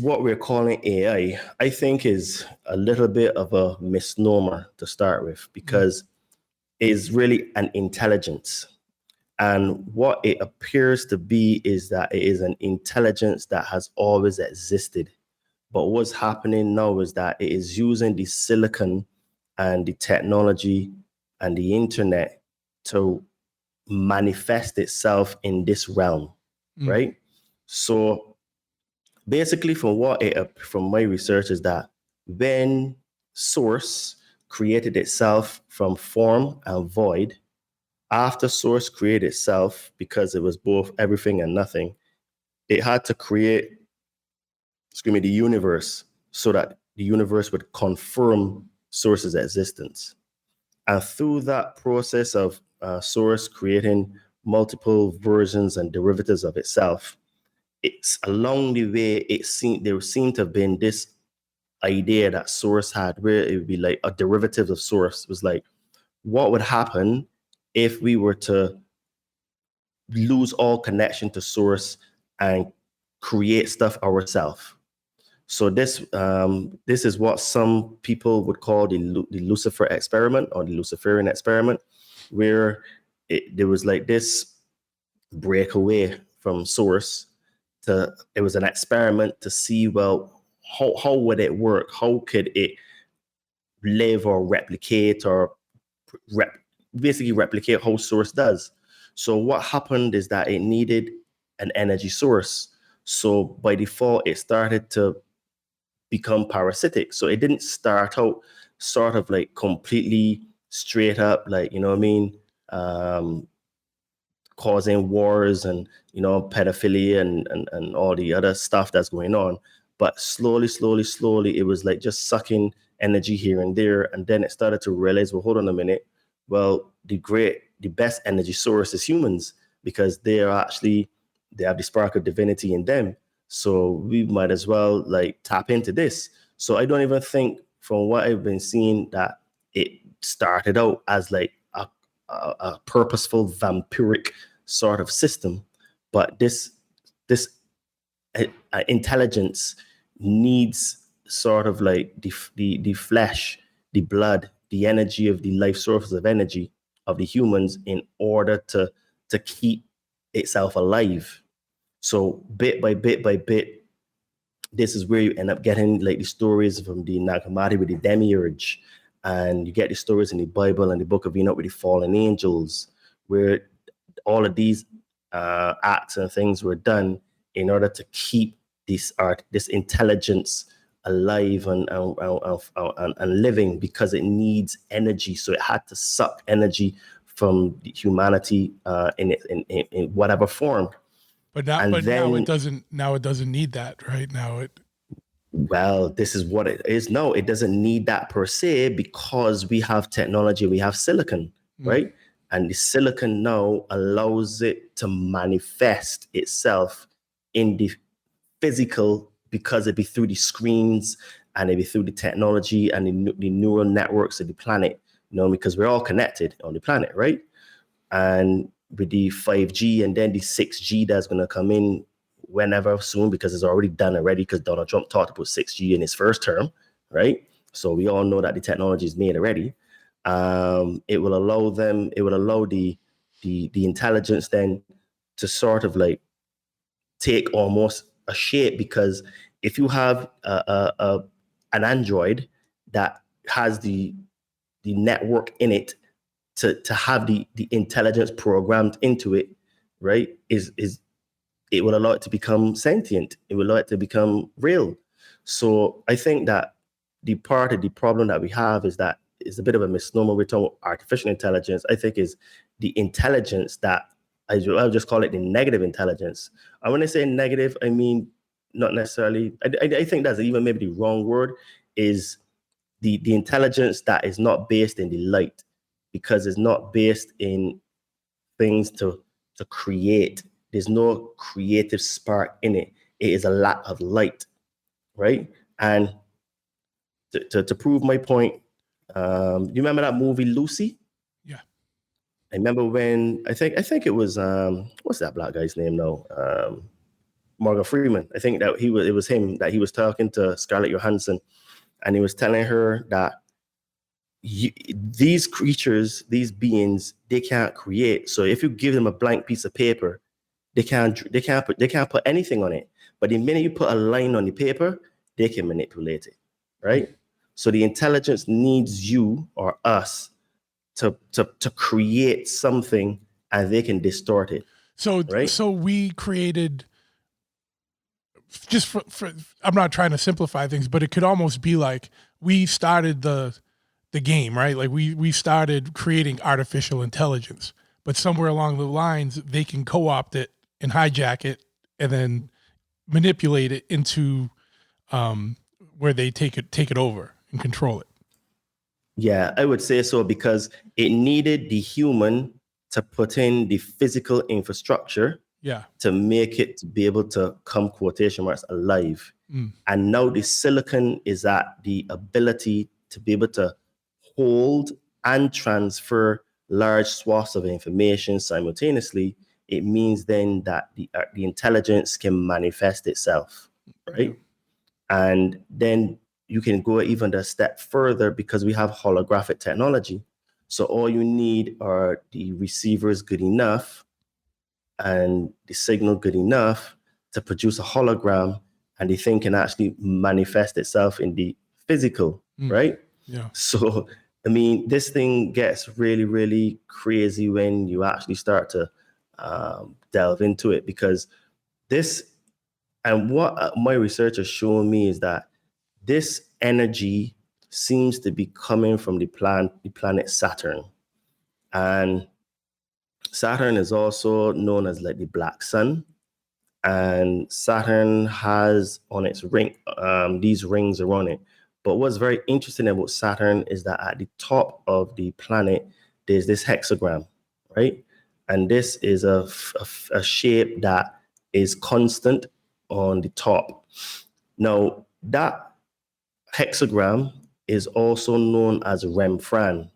what we're calling AI, I think is a little bit of a misnomer to start with, because it is really an intelligence. And what it appears to be is that it is an intelligence that has always existed. But what's happening now is that it is using the silicon and the technology and the internet to manifest itself in this realm, right? So basically, from my research is that when Source created itself from form and void, after Source created itself, because it was both everything and nothing, it had to create, the universe, so that the universe would confirm Source's existence. And through that process of Source creating multiple versions and derivatives of itself, it's along the way, there seemed to have been this idea that Source had, where it would be like a derivative of Source. It was like, what would happen if we were to lose all connection to source and create stuff ourselves. So this is what some people would call the Lucifer experiment, or the Luciferian experiment, where there was like this breakaway from source. It was an experiment to see, well, how would it work? How could it live or replicate, or basically replicate how source does? So what happened is that it needed an energy source. So by default, it started to become parasitic. So it didn't start out sort of like completely straight up, like, you know what I mean, causing wars and, you know, pedophilia and all the other stuff that's going on. But slowly, it was like just sucking energy here and there. And then it started to realize, well, hold on a minute. Well, the best energy source is humans, because they have the spark of divinity in them. So we might as well like tap into this. So I don't even think, from what I've been seeing, that it started out as like a purposeful vampiric sort of system, but this intelligence needs sort of like the flesh, the blood, the energy of the life sources of energy of the humans in order to keep itself alive. So bit by bit, this is where you end up getting like the stories from the Nagamati with the demiurge, and you get the stories in the Bible and the Book of Enoch with the fallen angels, where all of these acts and things were done in order to keep this intelligence alive and living, because it needs energy. So it had to suck energy from humanity in whatever form. But now it doesn't need that, right? Well, this is what it is. No, it doesn't need that per se, because we have technology, we have silicon, right? And the silicon now allows it to manifest itself in the physical, because it be through the screens and it be through the technology and the neural networks of the planet, you know, because we're all connected on the planet, right? And with the 5G and then the 6G that's going to come in whenever soon, because it's already done already, because Donald Trump talked about 6G in his first term, right? So we all know that the technology is made already. It will allow the intelligence then to sort of like take almost a shape, because if you have an Android that has the network in it to have the intelligence programmed into it, right, is it will allow it to become sentient. It will allow it to become real. So I think that the part of the problem that we have is that it's a bit of a misnomer. We're talking artificial intelligence. I think is the intelligence that I'll just call it the negative intelligence. And when I say negative, I mean not necessarily. I think that's even maybe the wrong word. Is the intelligence that is not based in the light, because it's not based in things to create. There's no creative spark in it. It is a lack of light, right? And to prove my point, you remember that movie Lucy? Yeah. I remember when I think it was what's that black guy's name now? Morgan Freeman. I think that it was him that he was talking to Scarlett Johansson, and he was telling her that these creatures, these beings, they can't create. So if you give them a blank piece of paper, they can't put anything on it. But the minute you put a line on the paper, they can manipulate it, right? So the intelligence needs you or us to create something, and they can distort it. So right? So we created, just for I'm not trying to simplify things, but it could almost be like we started the game, right? Like we started creating artificial intelligence, but somewhere along the lines they can co-opt it and hijack it and then manipulate it into where they take it over and control it. Yeah, I would say so, because it needed the human to put in the physical infrastructure to make it to be able to come, quotation marks, alive. And now the silicon is at the ability to be able to hold and transfer large swaths of information simultaneously, it means then that the intelligence can manifest itself, right? And then you can go even a step further because we have holographic technology. So all you need are the receivers good enough and the signal good enough to produce a hologram, and the thing can actually manifest itself in the physical, right? Yeah. So, I mean, this thing gets really, really crazy when you actually start to delve into it, because this, and what my research has shown me is that this energy seems to be coming from the planet Saturn. And Saturn is also known as like the black sun. And Saturn has on its ring, these rings around it. But what's very interesting about Saturn is that at the top of the planet, there's this hexagram, right? And this is a shape that is constant on the top. Now, that hexagram is also known as Remfran,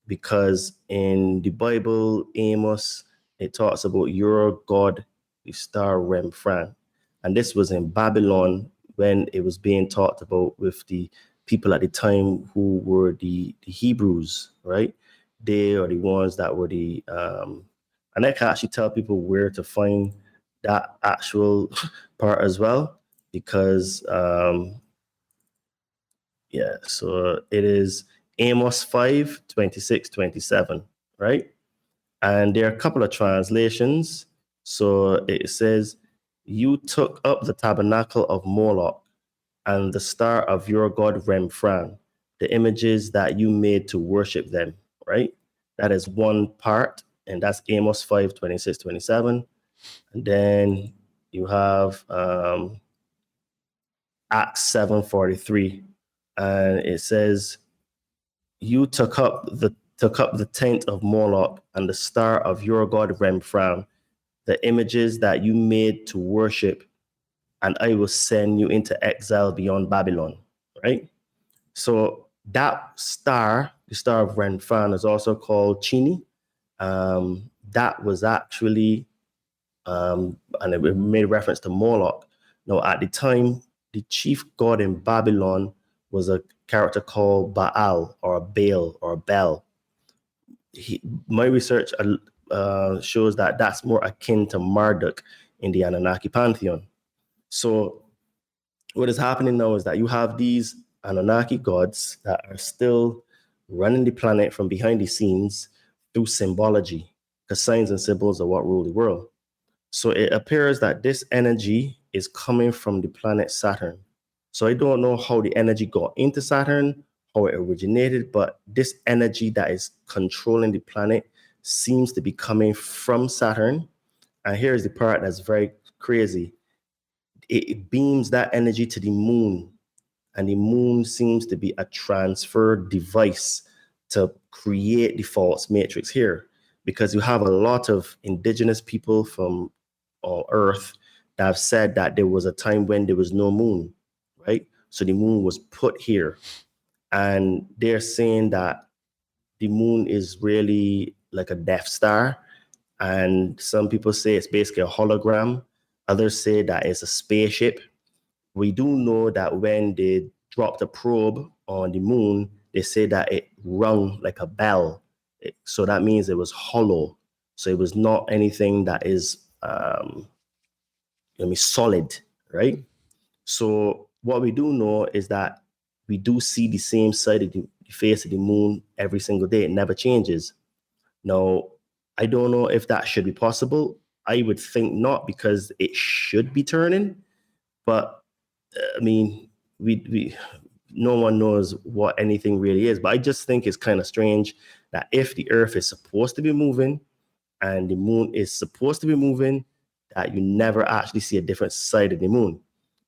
because in the Bible, Amos, it talks about your God, the star Remfran. And this was in Babylon when it was being talked about with the people at the time who were the Hebrews, right? They are the ones that were the, and I can actually tell people where to find that actual part as well, because, yeah, so it is Amos 5, 26, 27, right? And there are a couple of translations. So it says, you took up the tabernacle of Moloch and the star of your god Remfran, the images that you made to worship them, right? That is one part, and that's Amos 5, 26, 27. And then you have Acts 7:43, and it says, you took up the tent of Moloch and the star of your god Remfran, the images that you made to worship, and I will send you into exile beyond Babylon, right? So that star, the star of Remfran, is also called Chini. That was actually, and it made reference to Moloch. Now, at the time, the chief god in Babylon was a character called Baal or Baal or Bel. My research shows that that's more akin to Marduk in the Anunnaki pantheon. So what is happening now is that you have these Anunnaki gods that are still running the planet from behind the scenes through symbology, because signs and symbols are what rule the world. So it appears that this energy is coming from the planet Saturn. So I don't know how the energy got into Saturn, how it originated, but this energy that is controlling the planet seems to be coming from Saturn. And here's the part that's very crazy. It beams that energy to the moon, and the moon seems to be a transfer device to create the false matrix here, because you have a lot of indigenous people from Earth that have said that there was a time when there was no moon, right? So the moon was put here, and they're saying that the moon is really like a Death Star, and some people say it's basically a hologram. Others say that it's a spaceship. We do know that when they dropped a probe on the moon, they say that it rung like a bell. So that means it was hollow. So it was not anything that is solid, right? So what we do know is that we do see the same side of the face of the moon every single day. It never changes. Now, I don't know if that should be possible. I would think not, because it should be turning. But I mean, we no one knows what anything really is. But I just think it's kind of strange that if the Earth is supposed to be moving and the moon is supposed to be moving, that you never actually see a different side of the moon.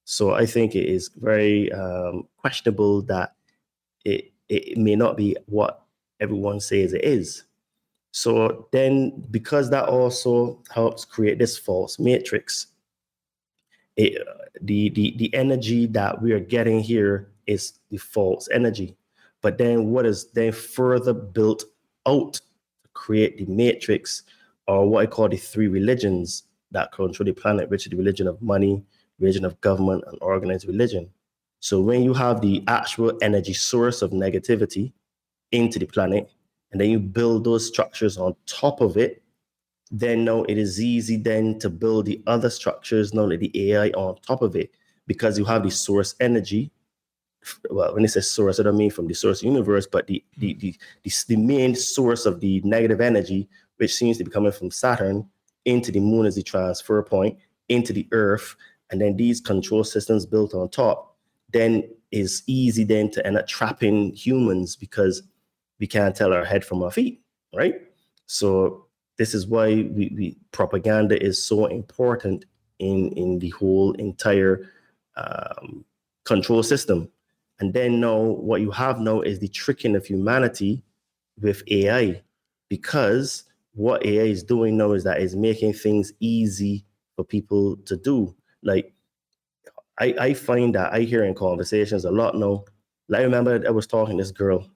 So I think it is very questionable that it may not be what everyone says it is. So then, because that also helps create this false matrix, the energy that we are getting here is the false energy. But then what is then further built out to create the matrix, or what I call the three religions that control the planet, which is the religion of money, religion of government, and organized religion. So when you have the actual energy source of negativity into the planet, and then you build those structures on top of it, then now it is easy then to build the other structures, not like the AI on top of it, because you have the source energy. Well, when it says source, I don't mean from the source universe, but the main source of the negative energy, which seems to be coming from Saturn into the moon as the transfer point, into the earth, and then these control systems built on top, then is easy then to end up trapping humans because we can't tell our head from our feet, right? So this is why we propaganda is so important in the whole entire control system. And then now what you have now is the tricking of humanity with AI, because what AI is doing now is that it's making things easy for people to do. Like I find that I hear in conversations a lot now. Like I remember I was talking to this girl,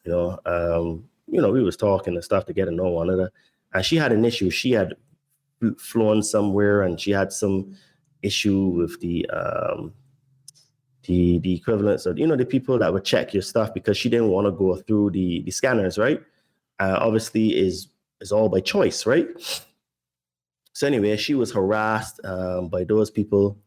we was talking and stuff to get to know one another, and she had an issue. She had flown somewhere and she had some issue with the equivalents of, the people that would check your stuff, because she didn't want to go through the scanners, right? Obviously is all by choice, right? So anyway, she was harassed by those people,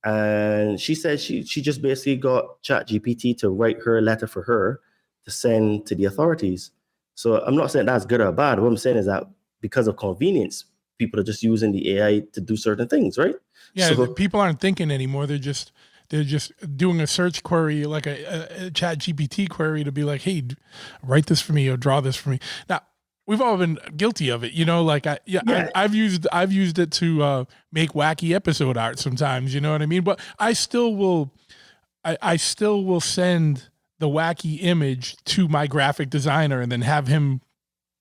and she said she just basically got ChatGPT to write her a letter for her to send to the authorities. So I'm not saying that's good or bad. What I'm saying is that because of convenience, people are just using the AI to do certain things, right? Yeah, so, people aren't thinking anymore. They're just doing a search query, like a chat GPT query, to be like, hey, write this for me or draw this for me. Now, we've all been guilty of it, like I've used it to make wacky episode art sometimes, you know what I mean? But I still will send the wacky image to my graphic designer and then have him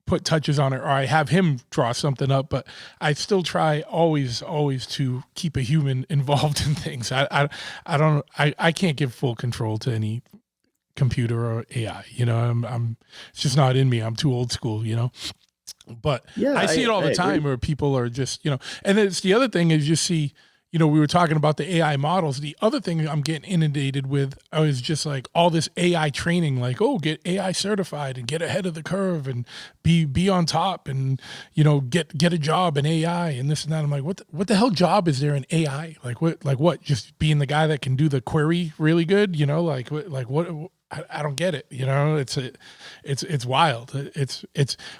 put touches on it, or I have him draw something up. But I still try always to keep a human involved in things. I can't give full control to any computer or AI. It's just not in me. I'm too old school. But yeah, I see it all the time where people are just, and it's the other thing is you see, we were talking about the AI models. The other thing I'm getting inundated with is just like all this AI training, like, oh, get AI certified and get ahead of the curve and be on top and, get a job in AI and this and that. I'm like, what the hell job is there in AI? Like what? Just being the guy that can do the query really good, what? I don't get it. It's wild.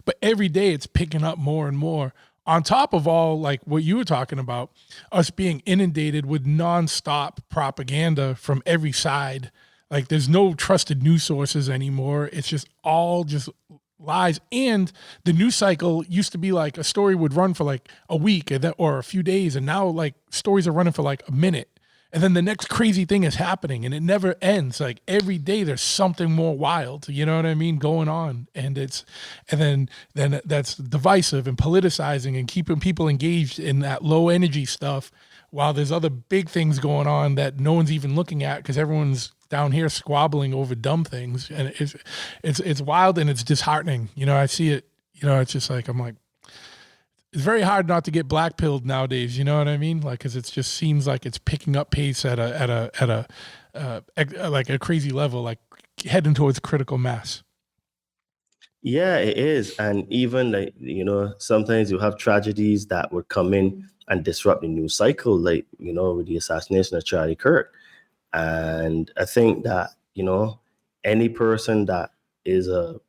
But every day it's picking up more and more. On top of all, like what you were talking about, us being inundated with nonstop propaganda from every side. Like there's no trusted news sources anymore. It's just all just lies. And the news cycle used to be like a story would run for like a week or a few days. And now like stories are running for like a minute. And then the next crazy thing is happening and it never ends. Like every day there's something more wild, you know what I mean, going on. And then that's divisive and politicizing and keeping people engaged in that low energy stuff while there's other big things going on that no one's even looking at because everyone's down here squabbling over dumb things. And it's wild and it's disheartening. I see it, it's just like, I'm like, it's very hard not to get black-pilled nowadays. You know what I mean? Like, because it just seems like it's picking up pace at a like a crazy level, like heading towards critical mass. Yeah, it is. And even like, sometimes you have tragedies that would come in and disrupt the news cycle, like, with the assassination of Charlie Kirk. And I think that, any person that is a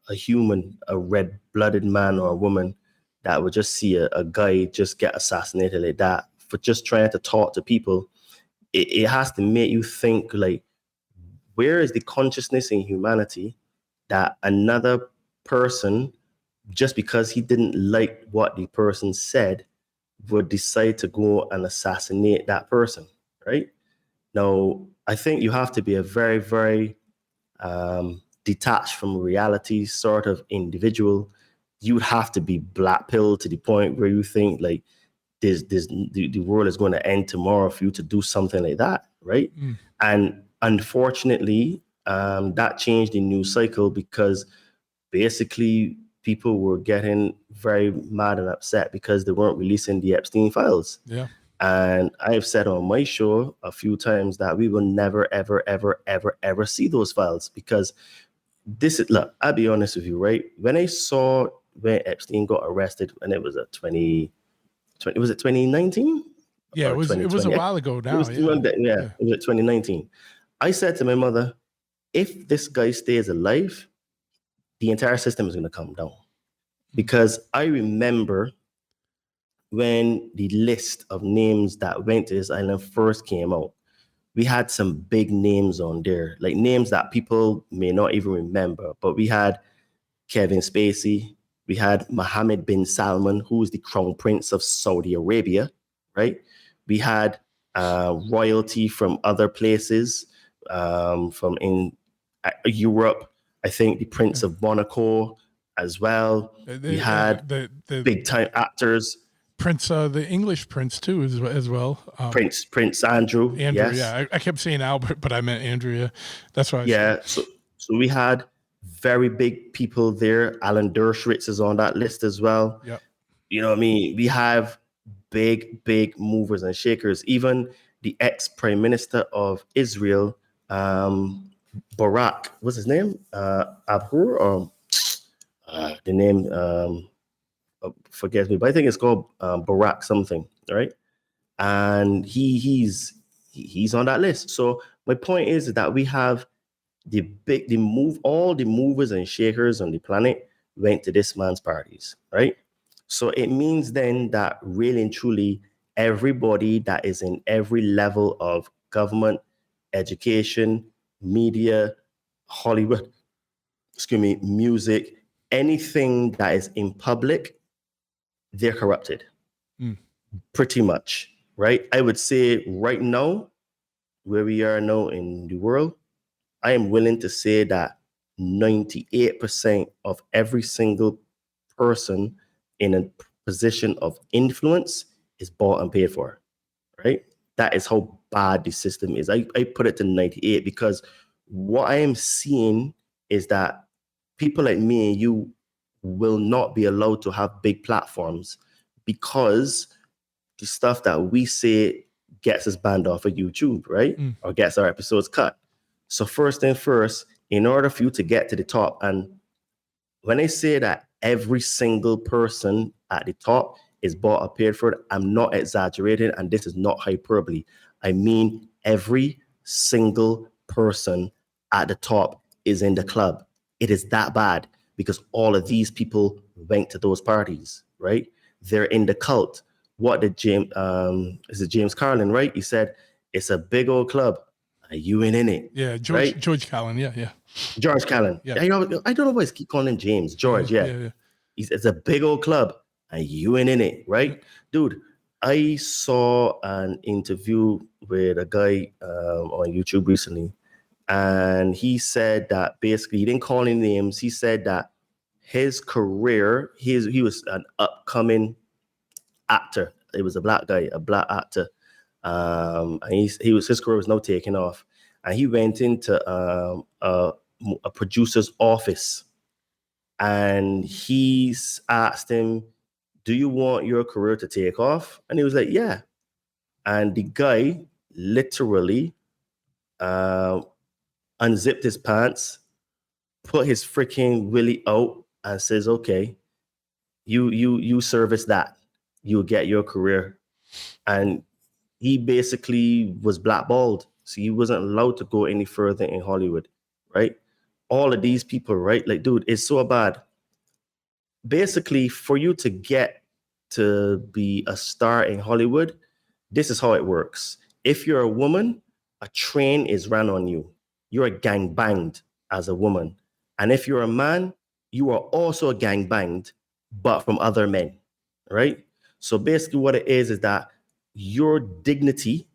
human, a red-blooded man or a woman that would just see a guy just get assassinated like that for just trying to talk to people, it has to make you think, like, where is the consciousness in humanity that another person, just because he didn't like what the person said, would decide to go and assassinate that person, right? Now, I think you have to be a very, very detached from reality sort of individual. You would have to be black-pilled to the point where you think like the world is going to end tomorrow for you to do something like that, right? And unfortunately, that changed the news cycle because basically people were getting very mad and upset because they weren't releasing the Epstein files. Yeah. And I've said on my show a few times that we will never, ever, ever, ever, ever see those files, because this is, look, I'll be honest with you, right? When I saw when Epstein got arrested, and it was a 2020, was it 2019? Yeah, Or it was a 2020? while ago It now. was, Yeah. it was 2019. I said to my mother, if this guy stays alive, the entire system is going to come down. Because I remember when the list of names that went to this island first came out, we had some big names on there, like names that people may not even remember. But we had Kevin Spacey, we had Mohammed bin Salman, who is the crown prince of Saudi Arabia, right? We had royalty from other places, from in Europe. I think the Prince of Monaco as well. We had the big time actors. Prince, the English Prince too, as well. Prince Andrew. Andrew, Yes. yeah. I kept saying Albert, but I meant Andrew. Yeah, that's why. Yeah. So we had very big people there. Alan Dershowitz is on that list as well. Yep. You know what I mean? We have big movers and shakers. Even the ex-prime minister of Israel, Barak, what's his name? Abhur, or the name forgets me, but I think it's called Barak something, right? And he's on that list. So my point is that we have all the movers and shakers on the planet went to this man's parties, right? So it means then that really and truly everybody that is in every level of government, education, media, Hollywood, music, anything that is in public, they're corrupted. Pretty much, right? I would say right now, where we are now in the world, I am willing to say that 98% of every single person in a position of influence is bought and paid for, right? That is how bad the system is. I put it to 98 because what I am seeing is that people like me and you will not be allowed to have big platforms because the stuff that we say gets us banned off of YouTube, right? Or gets our episodes cut. So first and first, in order for you to get to the top, and when I say that every single person at the top is bought or paid for, I'm not exaggerating, and this is not hyperbole. I mean, every single person at the top is in the club. It is that bad because all of these people went to those parties, right? They're in the cult. What did James Carlin, right? He said, it's a big old club. Are you in it? Yeah, George Carlin. Yeah. George Carlin. Yeah. I don't know why I keep calling him James. George, yeah. It's a big old club. Are you in it, right? Yeah. Dude, I saw an interview with a guy on YouTube recently, and he said that basically, he didn't call any names. He said that his career, he was an upcoming actor. It was a black guy, a black actor. And his career was now taking off. And he went into a producer's office, and he's asked him, do you want your career to take off? And he was like, yeah. And the guy literally unzipped his pants, put his freaking willy out, and says, okay, you service that, you'll get your career. And he basically was blackballed. So he wasn't allowed to go any further in Hollywood, right? All of these people, right? Like, dude, it's so bad. Basically, for you to get to be a star in Hollywood, this is how it works. If you're a woman, a train is ran on you. You're gangbanged as a woman. And if you're a man, you are also gangbanged, but from other men, right? So basically what it is that your dignity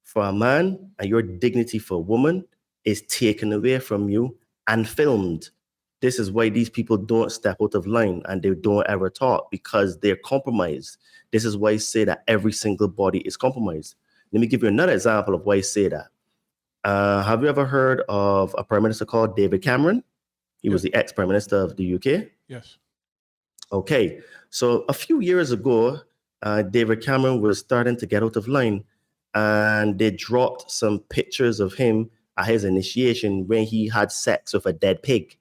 for a man and your dignity for a woman is taken away from you and filmed. This is why these people don't step out of line and they don't ever talk, because they're compromised. This is why I say that every single body is compromised. Let me give you another example of why I say that. Have you ever heard of a prime minister called David Cameron? He was the ex-prime minister of the UK. Yes. Okay, so a few years ago, David Cameron was starting to get out of line, and they dropped some pictures of him at his initiation when he had sex with a dead pig,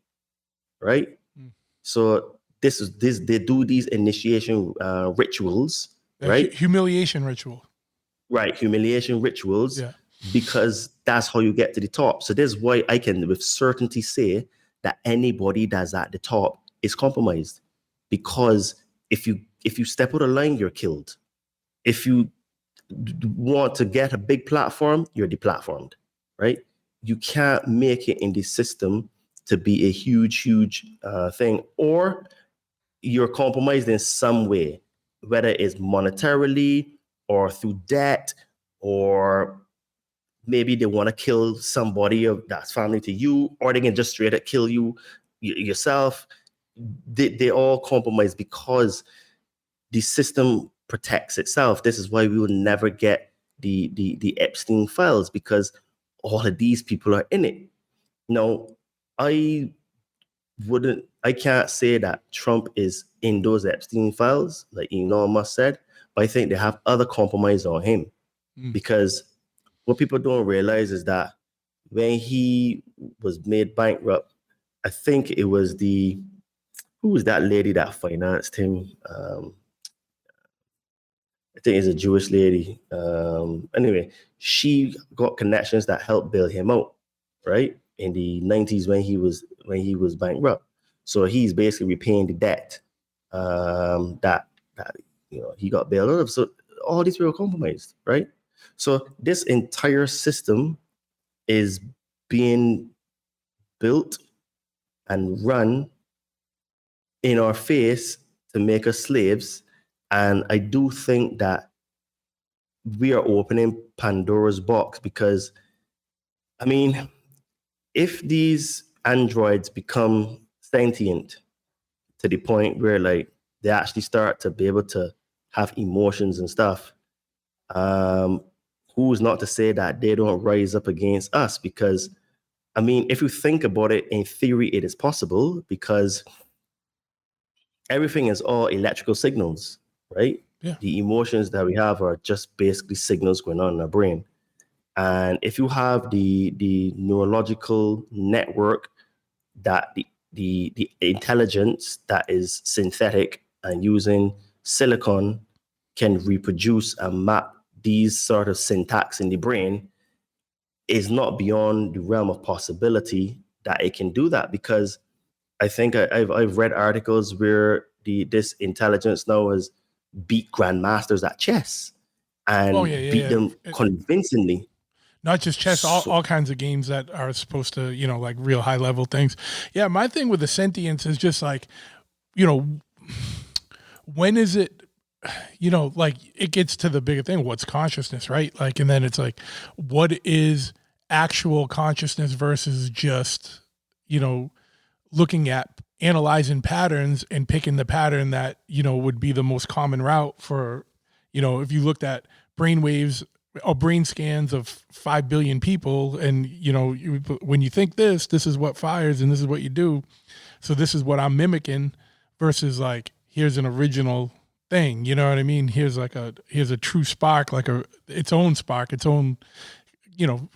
right? Mm. So this they do these initiation rituals, The right? humiliation ritual. Right, humiliation rituals, Yeah. because that's how you get to the top. So this is why I can with certainty say that anybody that's at the top is compromised, because if you step out of line, you're killed. If you want to get a big platform, you're deplatformed, right? You can't make it in the system to be a huge thing, or you're compromised in some way, whether it's monetarily or through debt, or maybe they want to kill somebody that's family to you, or they can just straight up kill you yourself. They all compromise because the system protects itself. This is why we will never get the Epstein files, because all of these people are in it. Now, I can't say that Trump is in those Epstein files, like Elon Musk said, but I think they have other compromise on him. Because what people don't realize is that when he was made bankrupt, I think it was who was that lady that financed him? I think it's a Jewish lady. Anyway, she got connections that helped bail him out, right? In the 90s when he was bankrupt. So he's basically repaying the debt that he got bailed out of. So all these people are compromised, right? So this entire system is being built and run in our face to make us slaves. And I do think that we are opening Pandora's box, because, I mean, if these androids become sentient to the point where like they actually start to be able to have emotions and stuff, who's not to say that they don't rise up against us? Because, I mean, if you think about it, in theory, it is possible, because everything is all electrical signals, right? Yeah. The emotions that we have are just basically signals going on in our brain. And if you have the neurological network, that the intelligence that is synthetic and using silicon can reproduce and map these sort of syntax in the brain, is not beyond the realm of possibility that it can do that. Because I think I've read articles where this intelligence now has beat grandmasters at chess and beat them convincingly. Not just chess, all kinds of games that are supposed to, like real high level things. Yeah, my thing with the sentience is just like, when is it, like it gets to the bigger thing, what's consciousness, right? Like, and then it's like, what is actual consciousness versus just, looking at analyzing patterns and picking the pattern that, would be the most common route for, if you looked at brain waves or brain scans of 5 billion people, and, when you think this is what fires and this is what you do. So this is what I'm mimicking, versus like, here's an original thing. You know what I mean? Here's a true spark, like its own spark, its own,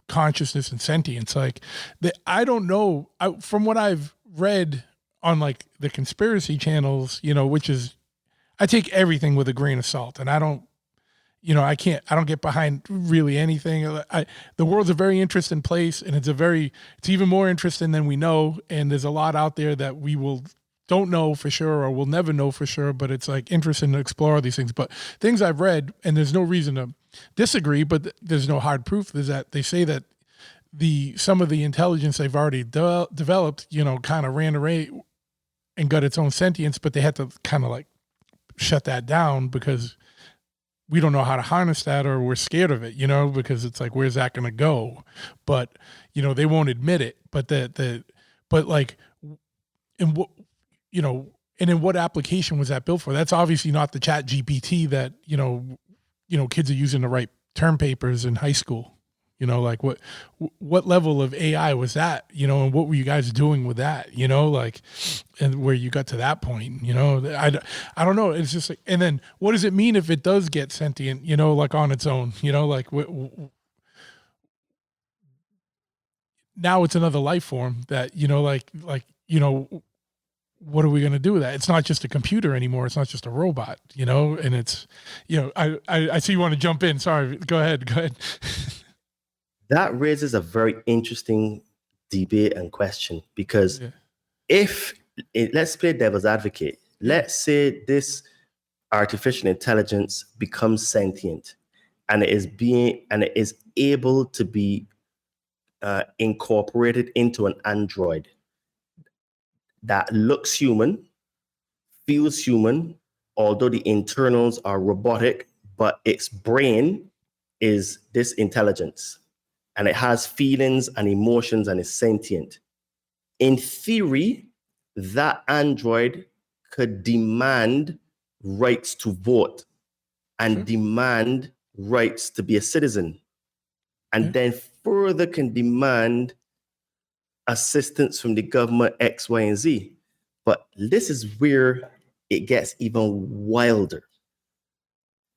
consciousness and sentience. Like I don't know, from what I've read on like the conspiracy channels, which is, I take everything with a grain of salt, and I don't get behind really anything. The world's a very interesting place, and it's even more interesting than we know. And there's a lot out there that we don't know for sure, or we'll never know for sure, but it's like interesting to explore these things. But things I've read, and there's no reason to disagree, but there's no hard proof, is that they say that some of the intelligence they've already developed, kind of ran away and got its own sentience, but they had to kind of like shut that down because we don't know how to harness that, or we're scared of it, because it's like, where's that going to go? But, they won't admit it, but but like, in what, and in what application was that built for? That's obviously not the Chat GPT that, kids are using to write term papers in high school. You know, like what level of AI was that? You know, and what were you guys doing with that? You know, like, and where you got to that point. You know, I don't know. It's just like, and then what does it mean if it does get sentient? You know, like on its own. You know, like now it's another life form that, you know, like you know, what are we going to do with that? It's not just a computer anymore. It's not just a robot, you know, and it's, you know, I see you want to jump in. Sorry. Go ahead. That raises a very interesting debate and question, because Yeah. if let's play devil's advocate, let's say this artificial intelligence becomes sentient and it is able to be incorporated into an android that looks human, feels human, although the internals are robotic, but its brain is this intelligence and it has feelings and emotions and is sentient. In theory, that android could demand rights to vote and demand rights to be a citizen, and then further can demand assistance from the government X, Y, and Z. But this is where it gets even wilder.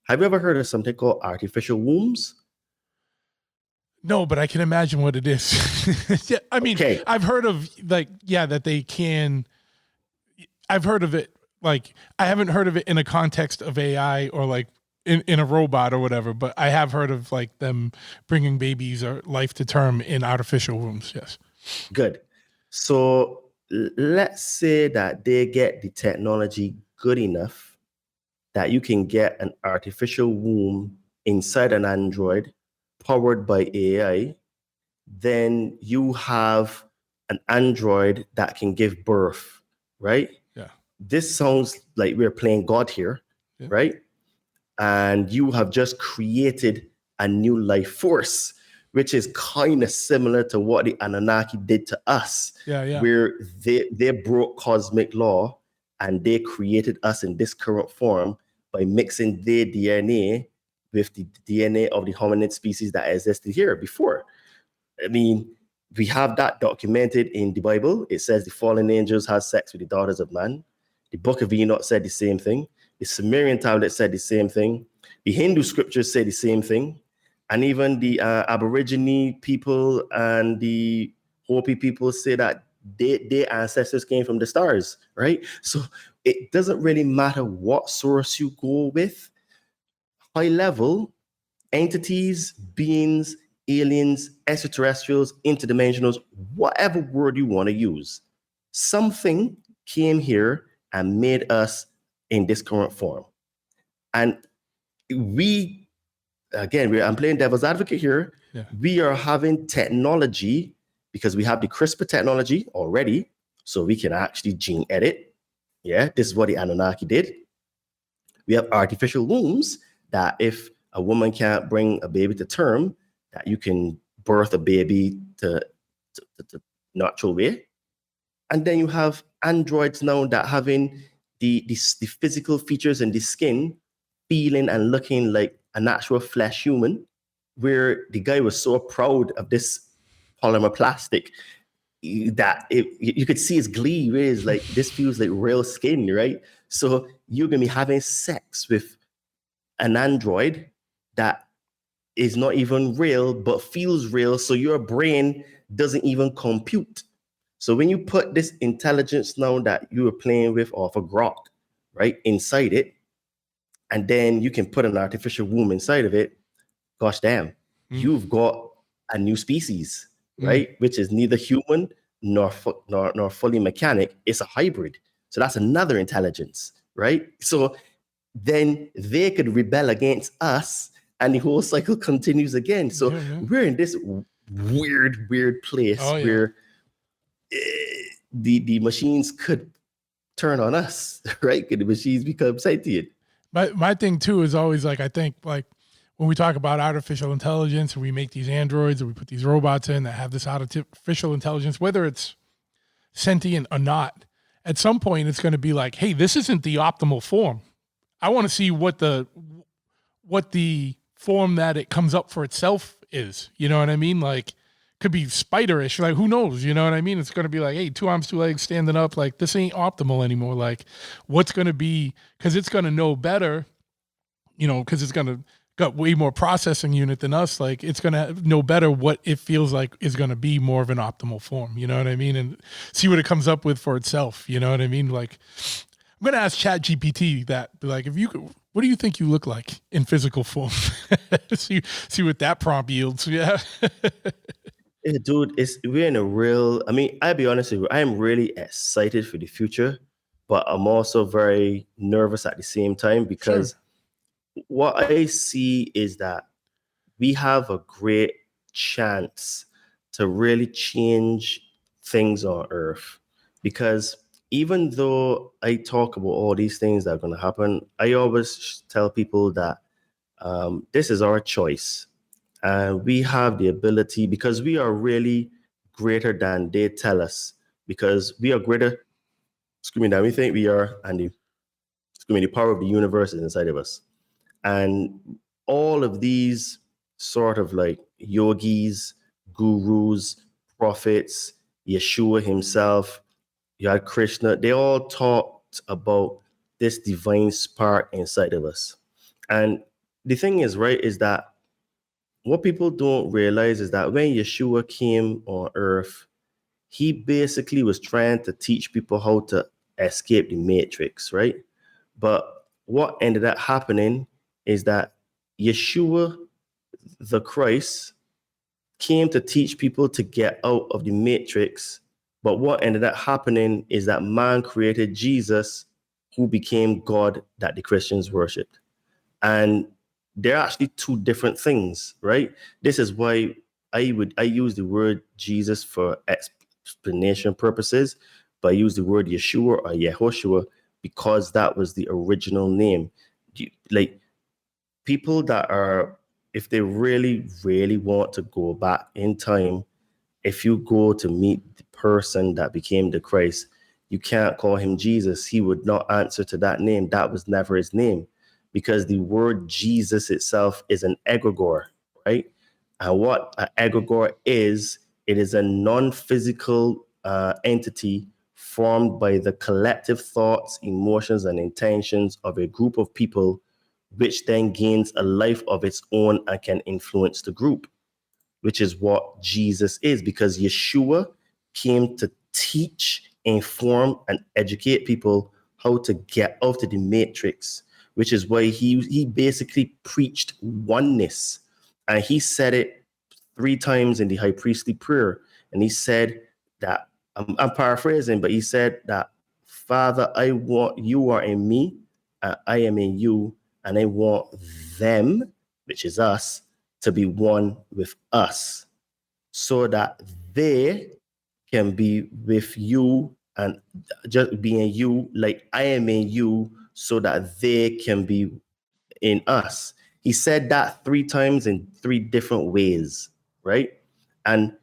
Have you ever heard of something called artificial wombs? No, but I can imagine what it is. Yeah, I mean, Okay. I've heard of like, yeah, that they can, I've heard of it. Like, I haven't heard of it in a context of AI or like in a robot or whatever, but I have heard of like them bringing babies or life to term in artificial wombs. Yes. Good. So let's say that they get the technology good enough that you can get an artificial womb inside an android powered by AI. Then you have an android that can give birth, right? Yeah. This sounds like we're playing God here, right? And you have just created a new life force, which is kind of similar to what the Annunaki did to us, where they broke cosmic law and they created us in this current form by mixing their DNA with the DNA of the hominid species that existed here before. I mean, we have that documented in the Bible. It says the fallen angels had sex with the daughters of man. The Book of Enoch said the same thing. The Sumerian tablet said the same thing. The Hindu scriptures say the same thing. And even the Aborigine people and the Hopi people say that their ancestors came from the stars, right? So it doesn't really matter what source you go with. High level, entities, beings, aliens, extraterrestrials, interdimensionals, whatever word you want to use, something came here and made us in this current form. And we, again, I'm playing devil's advocate here. Yeah. We are having technology because we have the CRISPR technology already, so we can actually gene edit. Yeah, this is what the Anunnaki did. We have artificial wombs that if a woman can't bring a baby to term, that you can birth a baby to natural way. And then you have androids now that having the physical features and the skin feeling and looking like a natural flesh human, where the guy was so proud of this polymer plastic that you could see his glee, where it's like, this feels like real skin, right? So you're going to be having sex with an android that is not even real, but feels real. So your brain doesn't even compute. So when you put this intelligence now that you were playing with off a grok, right, inside it, and then you can put an artificial womb inside of it, gosh damn, you've got a new species, right? Which is neither human nor fully mechanic. It's a hybrid. So that's another intelligence, right? So then they could rebel against us and the whole cycle continues again. So we're in this weird place where the machines could turn on us, right? Could the machines become sentient? My thing too is always like, I think like when we talk about artificial intelligence and we make these androids or we put these robots in that have this artificial intelligence, whether it's sentient or not, at some point it's going to be like, hey, this isn't the optimal form. I want to see what the form that it comes up for itself is. You know what I mean? Like, could be spiderish. Like, who knows? You know what I mean? It's going to be like, hey, 2 arms, 2 legs, standing up. Like, this ain't optimal anymore. Like, what's going to be? Because it's going to know better. You know, because it's going to got way more processing unit than us. Like, it's going to know better what it feels like is going to be more of an optimal form. You know what I mean? And see what it comes up with for itself. You know what I mean? Like, I'm going to ask ChatGPT that. Be like, if you could, what do you think you look like in physical form? see what that prompt yields. Yeah. Yeah, dude, we're in a real. I mean, I'll be honest with you. I am really excited for the future, but I'm also very nervous at the same time because what I see is that we have a great chance to really change things on Earth. Because even though I talk about all these things that are going to happen, I always tell people that this is our choice. And we have the ability because we are really greater than they tell us, because we are greater, than we think we are, and the power of the universe is inside of us. And all of these sort of like yogis, gurus, prophets, Yeshua himself, you had Krishna, they all talked about this divine spark inside of us. And the thing is, right, is that what people don't realize is that when Yeshua came on earth, he basically was trying to teach people how to escape the matrix, right? But what ended up happening is that Yeshua, the Christ, came to teach people to get out of the matrix. But what ended up happening is that man created Jesus, who became God that the Christians worshipped. And they're actually two different things, right? This is why I use the word Jesus for explanation purposes, but I use the word Yeshua or Yehoshua because that was the original name. Like, people that are, if they really, really want to go back in time, if you go to meet the person that became the Christ, you can't call him Jesus. He would not answer to that name. That was never his name, because the word Jesus itself is an egregore, right? And what an egregore is, it is a non-physical entity formed by the collective thoughts, emotions, and intentions of a group of people, which then gains a life of its own and can influence the group, which is what Jesus is, because Yeshua came to teach, inform, and educate people how to get out of the matrix, which is why he basically preached oneness. And he said it 3 times in the high priestly prayer. And he said that, I'm paraphrasing, but he said that, Father, I want, you are in me, and I am in you, and I want them, which is us, to be one with us, so that they can be with you and just be in you like I am in you, so that they can be in us. He said that 3 times in 3 different ways, right? And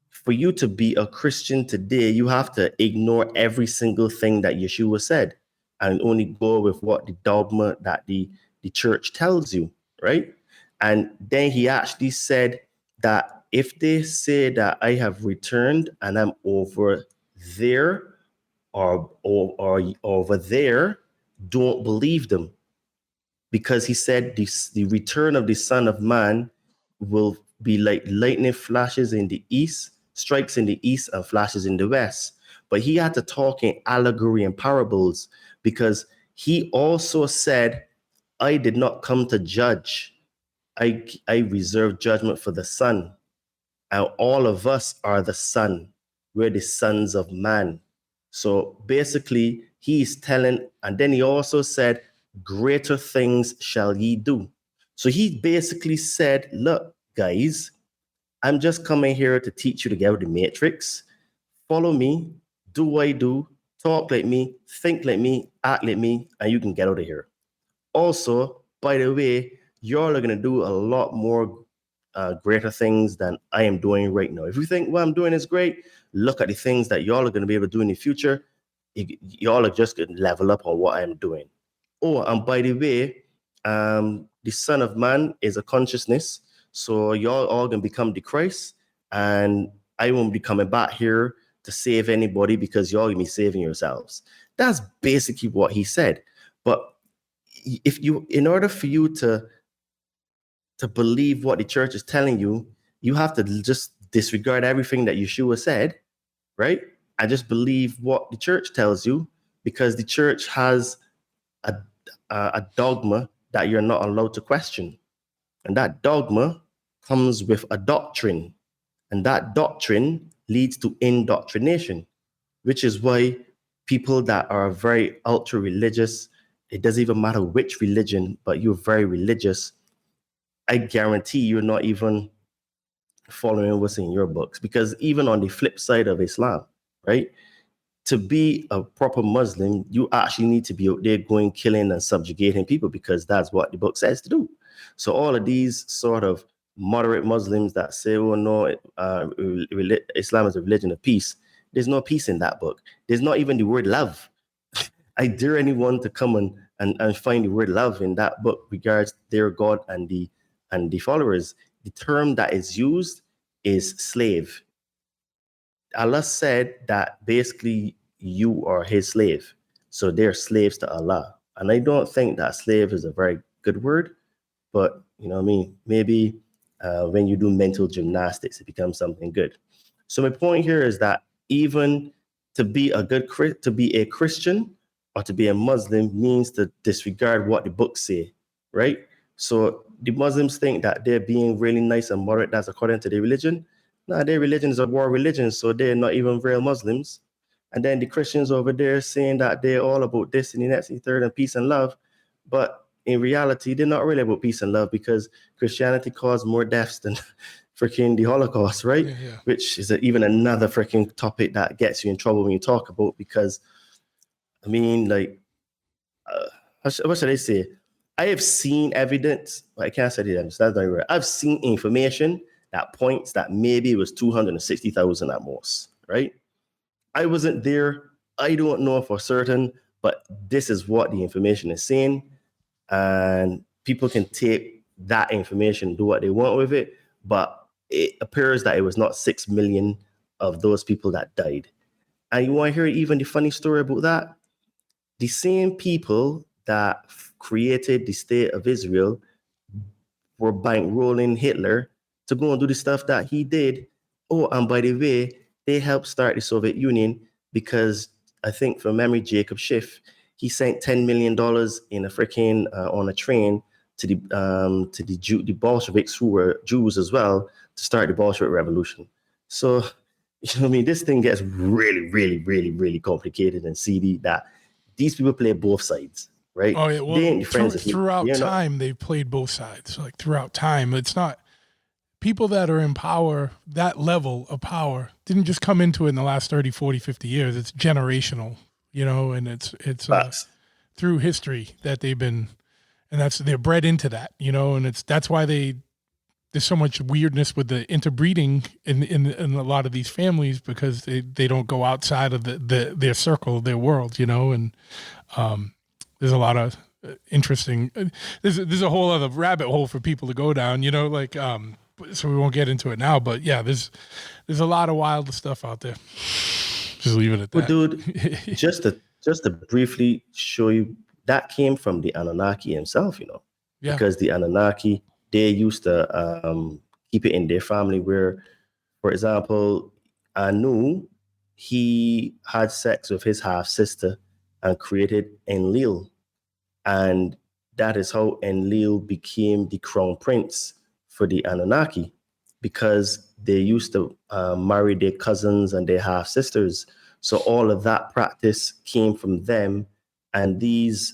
for you to be a Christian today, you have to ignore every single thing that Yeshua said and only go with what the dogma that the church tells you, right? And then he actually said that if they say that I have returned and I'm over there or over there, don't believe them, because he said the return of the Son of Man will be like lightning flashes in the east, strikes in the east and flashes in the west. But he had to talk in allegory and parables, because he also said, I did not come to judge. I reserve judgment for the Son. And all of us are the Son. We're the sons of man. So basically, he's telling, and then he also said, greater things shall ye do. So he basically said, look, guys, I'm just coming here to teach you to get out of the matrix. Follow me, do what I do, talk like me, think like me, act like me, and you can get out of here. Also, by the way, y'all are going to do a lot more greater things than I am doing right now. If you think what I'm doing is great, look at the things that y'all are going to be able to do in the future. Y'all are just going to level up on what I'm doing. Oh, and by the way, the Son of Man is a consciousness. So y'all all gonna become the Christ, and I won't be coming back here to save anybody because y'all gonna be saving yourselves. That's basically what he said. But in order for you to believe what the church is telling you, you have to just disregard everything that Yeshua said, right? And just believe what the church tells you, because the church has a dogma that you're not allowed to question. And that dogma comes with a doctrine. And that doctrine leads to indoctrination, which is why people that are very ultra religious, it doesn't even matter which religion, but you're very religious, I guarantee you're not even following what's in your books. Because even on the flip side of Islam, right? To be a proper Muslim, you actually need to be out there going, killing and subjugating people, because that's what the book says to do. So all of these sort of moderate Muslims that say, oh no, Islam is a religion of peace. There's no peace in that book. There's not even the word love. I dare anyone to come and find the word love in that book regards their God and the followers. The term that is used is slave. Allah said that basically you are his slave. So they're slaves to Allah. And I don't think that slave is a very good word, but you know what I mean? Maybe when you do mental gymnastics, it becomes something good. So my point here is that even to be a Christian or to be a Muslim means to disregard what the books say, right? So the Muslims think that they're being really nice and moderate. That's according to their religion. No, their religion is a war religion, so they're not even real Muslims. And then the Christians over there saying that they're all about this and the next and the third and peace and love. But in reality, they're not really about peace and love, because Christianity caused more deaths than freaking the Holocaust, right? Yeah. Which is even another freaking topic that gets you in trouble when you talk about, because, I mean, like, what should I say? I have seen evidence, but I can't say that, that's not right. I've seen information that points that maybe it was 260,000 at most, right? I wasn't there. I don't know for certain, but this is what the information is saying. And people can take that information, do what they want with it. But it appears that it was not 6 million of those people that died. And you want to hear even the funny story about that? The same people that created the state of Israel were bankrolling Hitler to go and do the stuff that he did. Oh, and by the way, they helped start the Soviet Union because I think from memory, Jacob Schiff, he sent $10 million in a freaking on a train to the Bolsheviks, who were Jews as well, to start the Bolshevik Revolution. So, you know what I mean? This thing gets really, really, really, really complicated and seedy, that these people play both sides, right? Oh yeah, well, they ain't friends throughout time they've played both sides. Like throughout time, it's not people that are in power, that level of power didn't just come into it in the last 30, 40, 50 years. It's generational, you know, and it's through history that they've been, and they're bred into that, you know, and that's why there's so much weirdness with the interbreeding in a lot of these families, because they don't go outside of their circle, their world, you know, and there's a lot of interesting. There's a whole other rabbit hole for people to go down, you know, like so we won't get into it now. But yeah, there's a lot of wild stuff out there. Just leave it at that. Well, dude, just to briefly show you, that came from the Annunaki himself, you know, because the Annunaki, they used to keep it in their family where, for example, Anu, he had sex with his half sister and created Enlil. And that is how Enlil became the crown prince for the Annunaki, because they used to marry their cousins and their half sisters. So all of that practice came from them. And these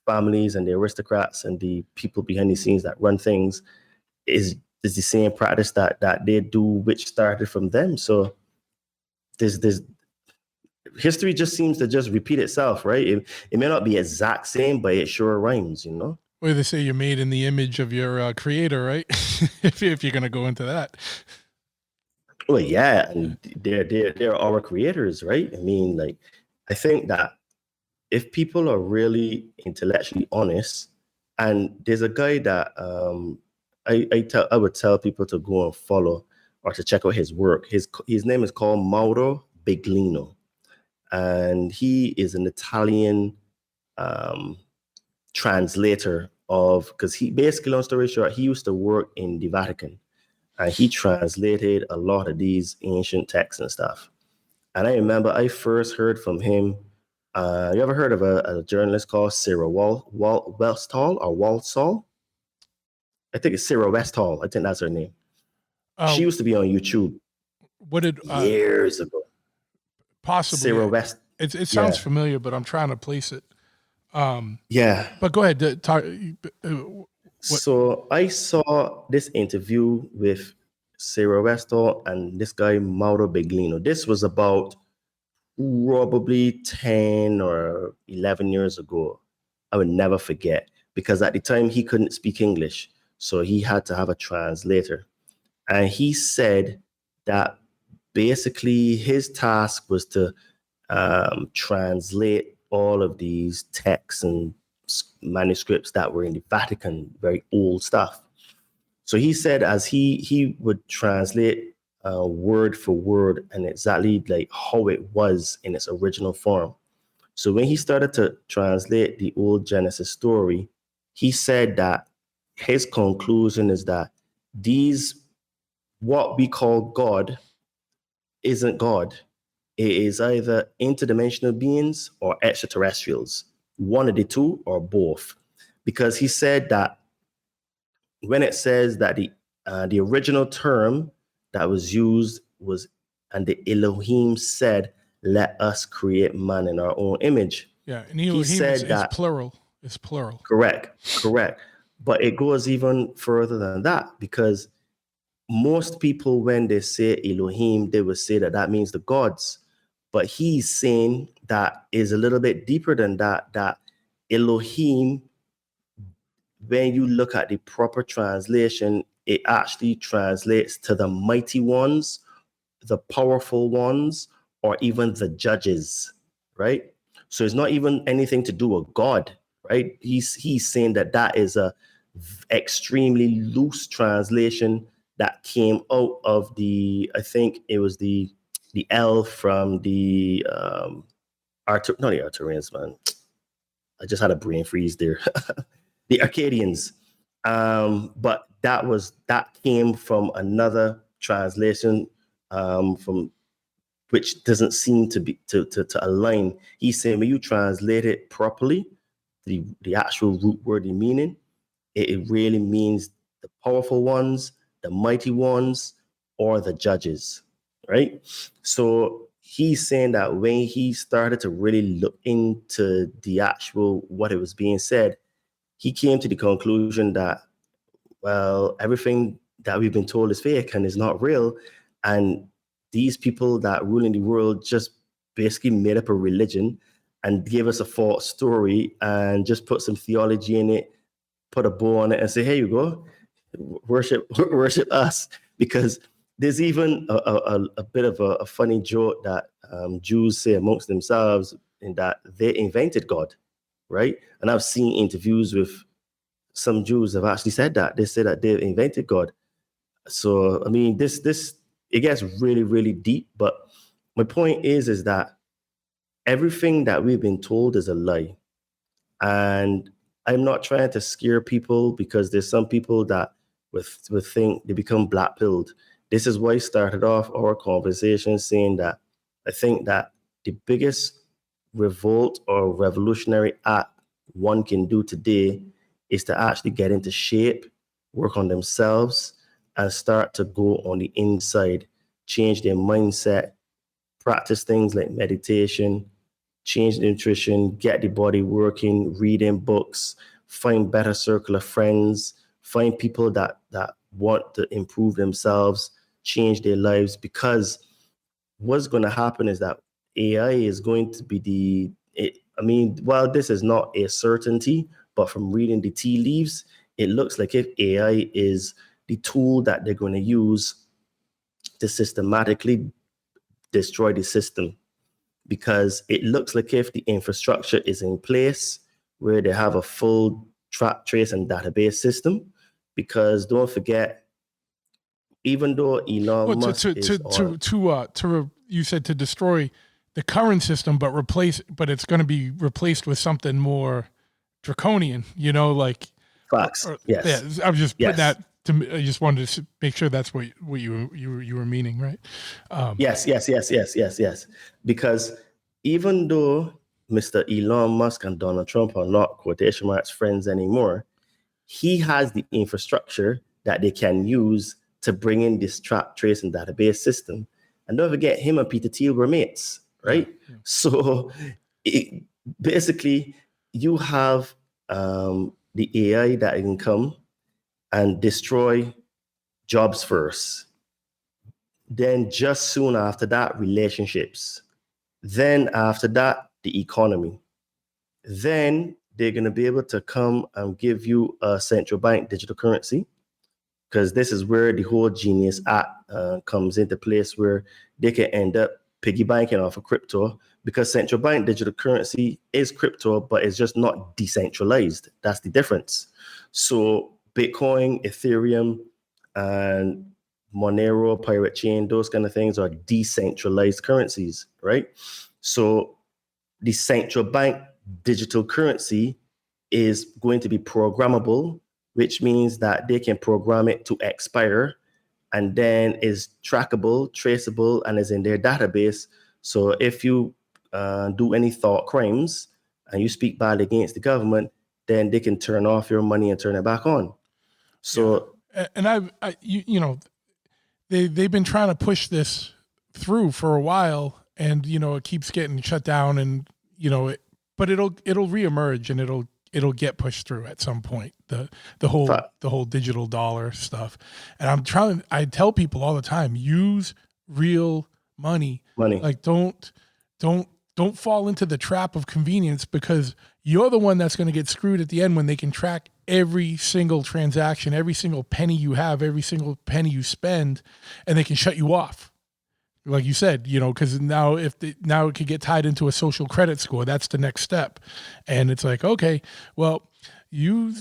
families and the aristocrats and the people behind the scenes that run things is the same practice that they do, which started from them. So there's history just seems to just repeat itself, right? It may not be exact same, but it sure rhymes, you know? Well, they say you're made in the image of your creator, right? if you're going to go into that. Well, yeah, and they're our creators, right? I mean, like, I think that if people are really intellectually honest, and there's a guy that I would tell people to go and follow or to check out his work. His name is called Mauro Biglino, and he is an Italian translator of, because he basically, long story short, he used to work in the Vatican, and he translated a lot of these ancient texts and stuff. And I remember I first heard from him. You ever heard of a journalist called Sarah Westall or Walsall? I think it's Sarah Westall. I think that's her name. She used to be on YouTube What did years ago. possibly Sarah West. It sounds familiar, but I'm trying to place it. Yeah. But go ahead. Talk. So I saw this interview with Sarah Westall and this guy Mauro Biglino. This was about probably 10 or 11 years ago. I would never forget, because at the time he couldn't speak English, so he had to have a translator. And he said that basically his task was to translate all of these texts and manuscripts that were in the Vatican, very old stuff. So he said as he would translate word for word and exactly like how it was in its original form. So when he started to translate the old Genesis story, he said that his conclusion is that these, what we call God, isn't God. It is either interdimensional beings or extraterrestrials, one of the two or both. Because he said that when it says that the original term that was used was, and the Elohim said, "Let us create man in our own image." Yeah, and Elohim is plural. It's plural. Correct. But it goes even further than that, because most people, when they say Elohim, they will say that means the gods. But he's saying that is a little bit deeper than that, that Elohim, when you look at the proper translation, it actually translates to the mighty ones, the powerful ones, or even the judges, right? So it's not even anything to do with God, right? He's saying that is a extremely loose translation that came out of the, I think it was the L from the not the Arthurians, man. I just had a brain freeze there. The Arcadians. But that came from another translation from which doesn't seem to be to align. He's saying when you translate it properly, the actual root word, the meaning, it really means the powerful ones, the mighty ones, or the judges, right? So he's saying that when he started to really look into the actual what it was being said, he came to the conclusion that, well, everything that we've been told is fake and is not real. And these people that rule in the world just basically made up a religion and gave us a false story and just put some theology in it, put a bow on it and say, here you go, worship us. Because there's even a bit of a funny joke that Jews say amongst themselves, in that they invented God, right? And I've seen interviews with some Jews have actually said that. They say that they've invented God. So, I mean, this it gets really, really deep. But my point is that everything that we've been told is a lie. And I'm not trying to scare people, because there's some people that would think they become black-pilled. This is why I started off our conversation saying that I think that the biggest revolt or revolutionary act one can do today is to actually get into shape, work on themselves, and start to go on the inside, change their mindset, practice things like meditation, change nutrition, get the body working, reading books, find better circle of friends, find people that want to improve themselves, change their lives. Because what's going to happen is that AI is going to be while this is not a certainty, but from reading the tea leaves, it looks like if AI is the tool that they're going to use to systematically destroy the system. Because it looks like if the infrastructure is in place where they have a full track, trace, and database system, because don't forget, even though Elon Well, Musk is on, you said to destroy the current system, but it's going to be replaced with something more draconian, like facts. Yes. yeah, I was just putting Yes. that I just wanted to make sure that's what you were meaning, right? Yes. Because even though Mr. Elon Musk and Donald Trump are not quotation marks friends anymore, he has the infrastructure that they can use to bring in this track, trace, and database system. And don't forget, him and Peter Thiel were mates, right? Yeah. So basically, you have the AI that can come and destroy jobs first. Then just soon after that, relationships. Then after that, the economy. Then they're going to be able to come and give you a central bank digital currency, because this is where the whole Genius Act comes into place, where they can end up piggy banking off of crypto, because central bank digital currency is crypto, but it's just not decentralized. That's the difference. So Bitcoin, Ethereum, and Monero, Pirate Chain, those kind of things are decentralized currencies, right? So the central bank digital currency is going to be programmable, which means that they can program it to expire and then is trackable, traceable, and is in their database. So if you do any thought crimes and you speak bad against the government, then they can turn off your money and turn it back on. So, yeah. And they've been trying to push this through for a while, and it keeps getting shut down, and but it'll reemerge, and it'll get pushed through at some point. The whole digital dollar stuff. And I tell people all the time, use real money. Like don't fall into the trap of convenience, because you're the one that's going to get screwed at the end when they can track every single transaction, every single penny you have, every single penny you spend, and they can shut you off. Like you said, because now now it could get tied into a social credit score. That's the next step. And it's like, okay, well, you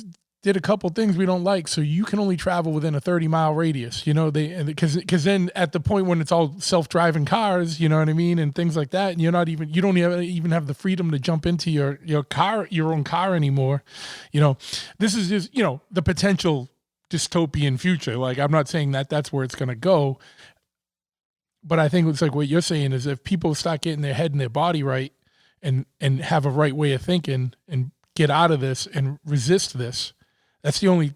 did a couple things we don't like, so you can only travel within a 30-mile radius, because then at the point when it's all self-driving cars, you know what I mean, and things like that, and you don't even have the freedom to jump into your own car anymore. This is just, the potential dystopian future. Like, I'm not saying that that's where it's going to go, but I think it's like what you're saying is, if people start getting their head and their body right, and have a right way of thinking, and get out of this and resist this, that's the only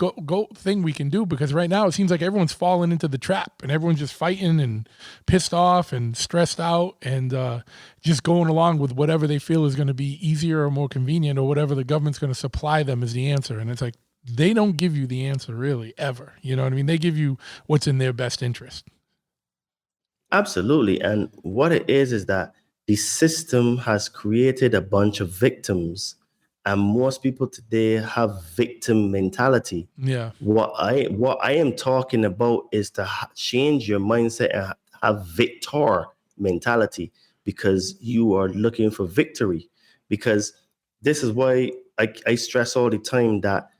thing we can do. Because right now it seems like everyone's falling into the trap, and everyone's just fighting and pissed off and stressed out, and just going along with whatever they feel is going to be easier or more convenient, or whatever the government's going to supply them as the answer. And it's like, they don't give you the answer really ever. You know what I mean? They give you what's in their best interest. Absolutely. And what it is that the system has created a bunch of victims, and most people today have victim mentality. Yeah. What I am talking about is to change your mindset and have victor mentality, because you are looking for victory. Because this is why I stress all the time that,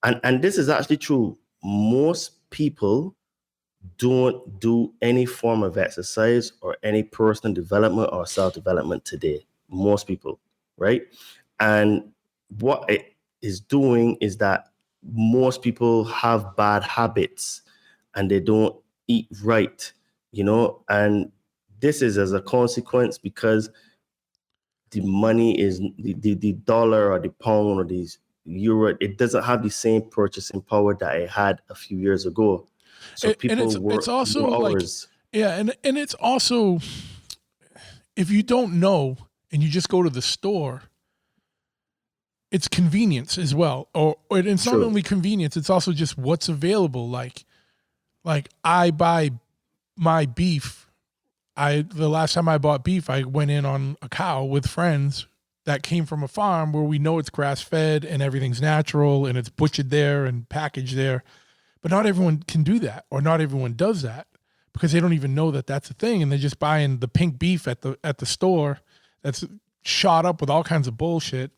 and this is actually true, most people don't do any form of exercise or any personal development or self-development today. Most people, right? And what it is doing is that most people have bad habits and they don't eat right, and this is as a consequence, because the money is the dollar or the pound or the euro, it doesn't have the same purchasing power that it had a few years ago. So people work it's also more like, hours. yeah, and it's also, if you don't know and you just go to the store, it's convenience as well. Or it's not only convenience, it's also just what's available. Like I buy my beef. The last time I bought beef, I went in on a cow with friends that came from a farm where we know it's grass fed and everything's natural and it's butchered there and packaged there. But not everyone can do that, or not everyone does that, because they don't even know that that's a thing, and they're just buying the pink beef at the store that's shot up with all kinds of bullshit.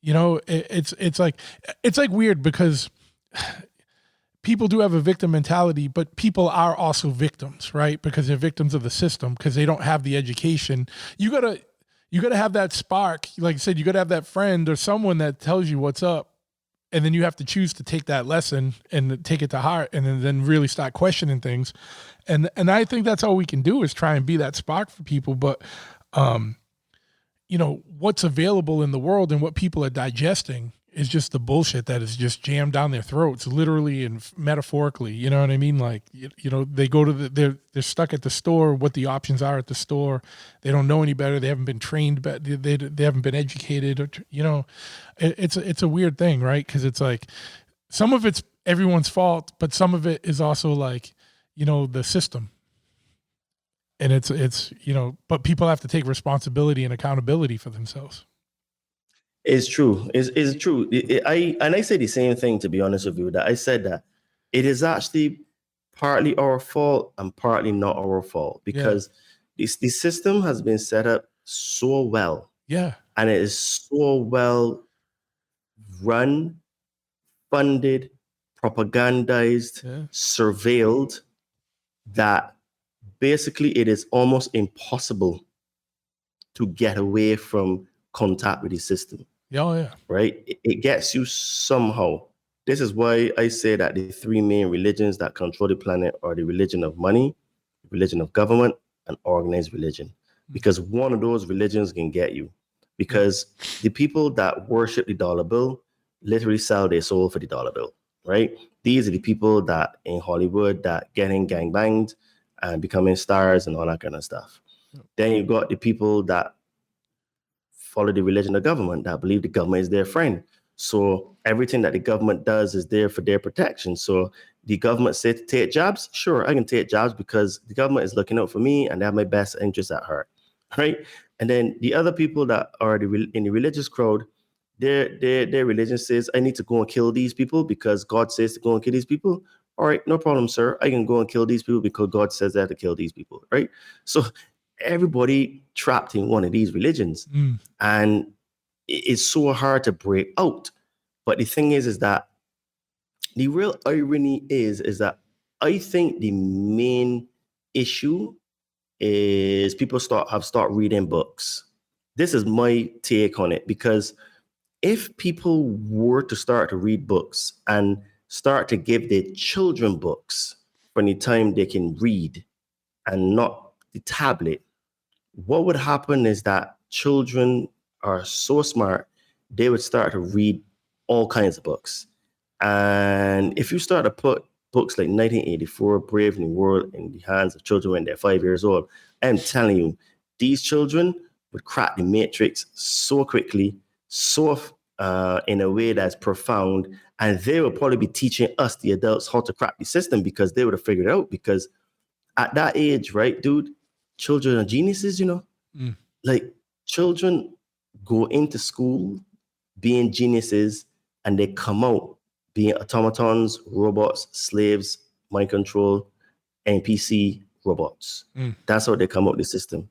It's like weird, because people do have a victim mentality, but people are also victims, right? Because they're victims of the system because they don't have the education. You gotta have that spark. Like I said, you gotta have that friend or someone that tells you what's up. And then you have to choose to take that lesson and take it to heart and then really start questioning things. And I think that's all we can do is try and be that spark for people. But, what's available in the world and what people are digesting is just the bullshit that is just jammed down their throats, literally and metaphorically. You know what I mean? Like, they go to they're stuck at the store, what the options are at the store. They don't know any better. They haven't been trained, but they haven't been educated. Or, it's a weird thing, right? Because it's like some of it's everyone's fault, but some of it is also like, the system. And it's but people have to take responsibility and accountability for themselves. It's true. It's true. I say the same thing, to be honest with you, that I said that it is actually partly our fault and partly not our fault because the system has been set up so well. Yeah. And it is so well run, funded, propagandized, surveilled that basically it is almost impossible to get away from contact with the system. Oh, yeah. Right? It gets you somehow. This is why I say that the three main religions that control the planet are the religion of money, religion of government, and organized religion. Because one of those religions can get you. Because the people that worship the dollar bill literally sell their soul for the dollar bill, right? These are the people that in Hollywood that getting gangbanged and becoming stars and all that kind of stuff. Then you've got the people that follow the religion of government, that believe the government is their friend. So everything that the government does is there for their protection. So the government said to take jobs. Sure, I can take jobs because the government is looking out for me and they have my best interests at heart, right? And then the other people that are in the religious crowd, their religion says, I need to go and kill these people because God says to go and kill these people. All right, no problem, sir. I can go and kill these people because God says I have to kill these people, right? So everybody trapped in one of these religions. And it's so hard to break out. But the thing is that the real irony is that I think the main issue is people start reading books. This is my take on it, because if people were to start to read books and start to give their children books from the time they can read and not the tablet, what would happen is that children are so smart, they would start to read all kinds of books. And if you start to put books like 1984, Brave New World in the hands of children when they're 5 years old, I'm telling you, these children would crack the matrix so quickly, so in a way that's profound. And they will probably be teaching us, the adults, how to crack the system because they would have figured it out. Because at that age, right, dude, children are geniuses, Like children go into school being geniuses and they come out being automatons, robots, slaves, mind control, NPC robots. That's how they come out the system,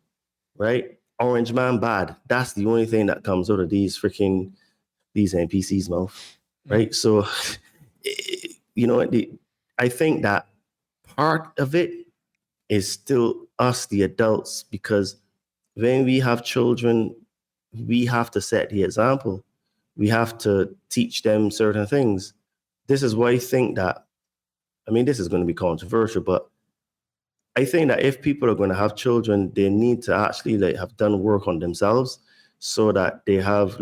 right? Orange man bad. That's the only thing that comes out of these NPCs' mouth, right? So, I think that part of it is still us, the adults, because when we have children, we have to set the example. We have to teach them certain things. This is why I think that, this is going to be controversial, but I think that if people are going to have children, they need to actually have done work on themselves so that they have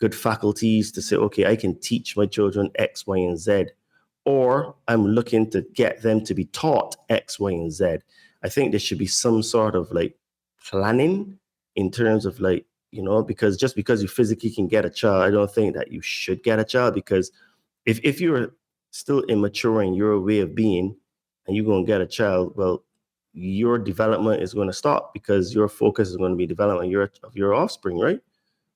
good faculties to say, okay, I can teach my children X, Y, and Z, or I'm looking to get them to be taught X, Y, and Z. I think there should be some sort of planning in terms of because just because you physically can get a child, I don't think that you should get a child, because if you're still immature in your way of being and you're going to get a child, well, your development is going to stop because your focus is going to be development of your offspring, right?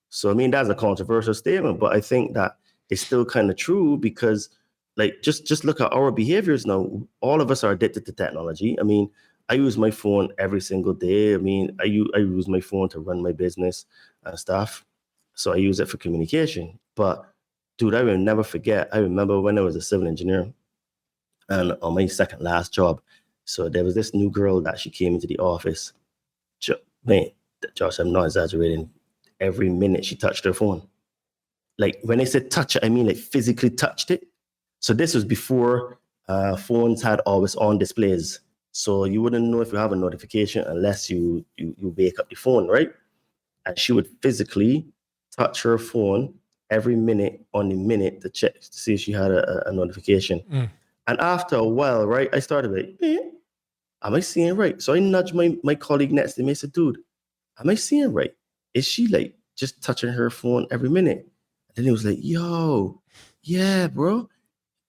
So, that's a controversial statement, but I think that it's still kind of true because just look at our behaviors now. All of us are addicted to technology. I use my phone every single day. I use my phone to run my business and stuff. So I use it for communication. But dude, I will never forget. I remember when I was a civil engineer And on my second last job, so there was this new girl that she came into the office. Man, Josh, I'm not exaggerating. Every minute she touched her phone. Like when I said touch it, I mean like physically touched it. So this was before phones had always on displays. So you wouldn't know if you have a notification unless you wake up the phone, right? And she would physically touch her phone every minute on the minute to check to see if she had a notification. And after a while, right, I started like, am I seeing right? So I nudged my colleague next to me. I said, dude, am I seeing right? Is she like just touching her phone every minute? And then he was like, yo, yeah, bro.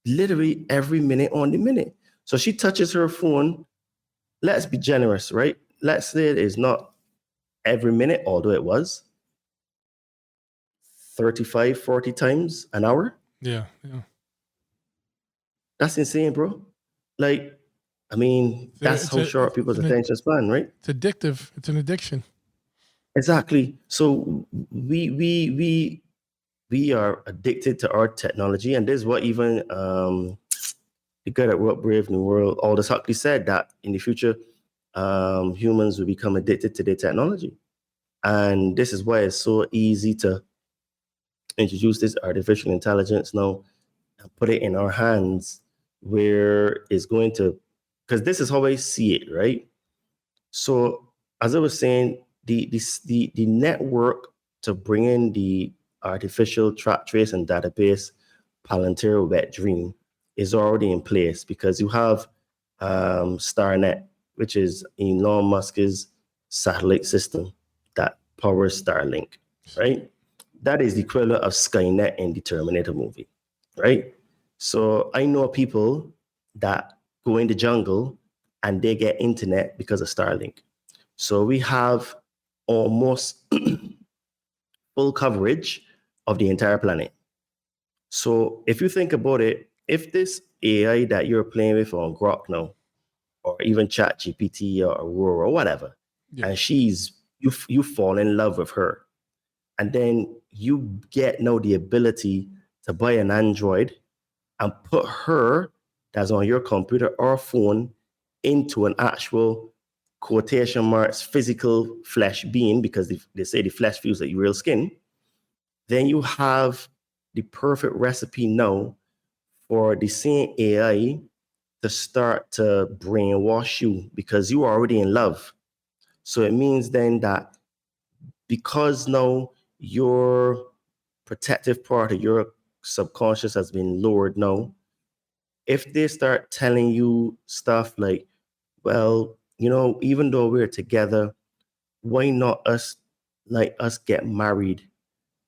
Literally every minute on the minute. So she touches her phone. Let's be generous, right? Let's say it is not every minute, although it was 35, 40 times an hour. Yeah. That's insane, bro. Like, I mean, that's how short people's attention span, right? It's addictive. It's an addiction. Exactly. So we are addicted to our technology, and this is what even the guy that wrote Brave New World, Aldous Huxley, said that in the future, humans will become addicted to their technology, and this is why it's so easy to introduce this artificial intelligence now and put it in our hands, where it's going to, because this is how I see it, right? So as I was saying, the network to bring in the artificial track, trace, and database Palantir Wet Dream is already in place, because you have StarNet, which is Elon Musk's satellite system that powers Starlink, right? That is the equivalent of Skynet in the Terminator movie, right? So I know people that go in the jungle and they get internet because of Starlink. So we have almost full coverage of the entire planet. So if you think about it, if this AI that you're playing with on Grok now, or even ChatGPT or Aurora or whatever, and you fall in love with her, and then you get now the ability to buy an Android and put her that's on your computer or phone into an actual quotation marks physical flesh being, because they say the flesh feels like your real skin, then you have the perfect recipe now for the same AI to start to brainwash you, because you are already in love. So it means then that because now your protective part of your subconscious has been lowered now, if they start telling you stuff like, well, even though we're together, why not us get married?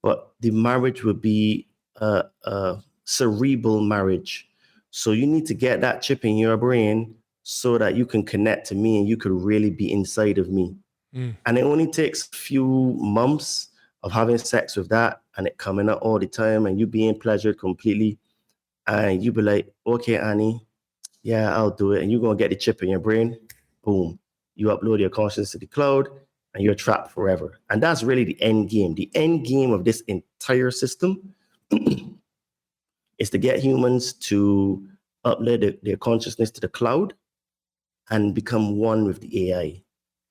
But the marriage would be a cerebral marriage. So you need to get that chip in your brain so that you can connect to me and you could really be inside of me. And it only takes a few months of having sex with that and it coming out all the time and you being pleasured completely. And you be like, okay, Annie, yeah, I'll do it. And you're going to get the chip in your brain. Boom. You upload your consciousness to the cloud and you're trapped forever. And that's really the end game. The end game of this entire system is to get humans to upload their consciousness to the cloud and become one with the AI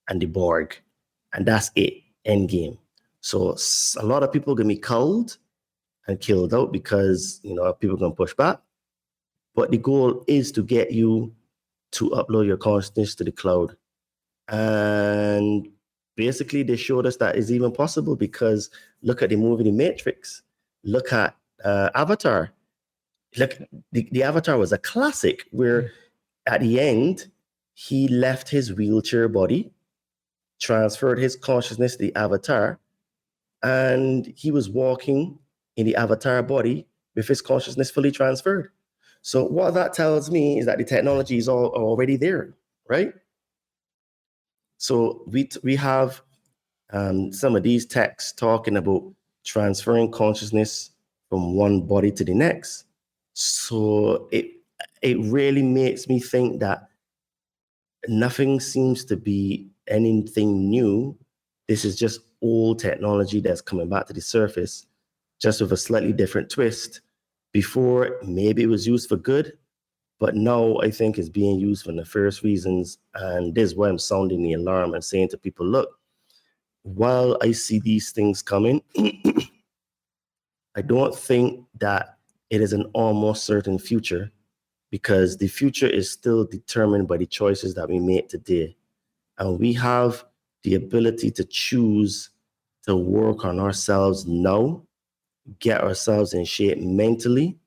and the Borg. And that's it, end game. So a lot of people are going to be culled and killed out because, people are going to push back. But the goal is to get you to upload your consciousness to the cloud. And basically, they showed us that is even possible because look at the movie The Matrix. Look at Avatar. Look, the Avatar was a classic where at the end, he left his wheelchair body, transferred his consciousness to the Avatar, and he was walking in the Avatar body with his consciousness fully transferred. So what that tells me is that the technology is already there, right? So we have some of these texts talking about transferring consciousness from one body to the next. So it really makes me think that nothing seems to be anything new. This is just old technology that's coming back to the surface, just with a slightly different twist. Before, maybe it was used for good, But now I think it's being used for nefarious reasons. And this is why I'm sounding the alarm and saying to people, look, while I see these things coming, I don't think that it is an almost certain future, because the future is still determined by the choices that we make today. And we have the ability to choose to work on ourselves now, get ourselves in shape mentally,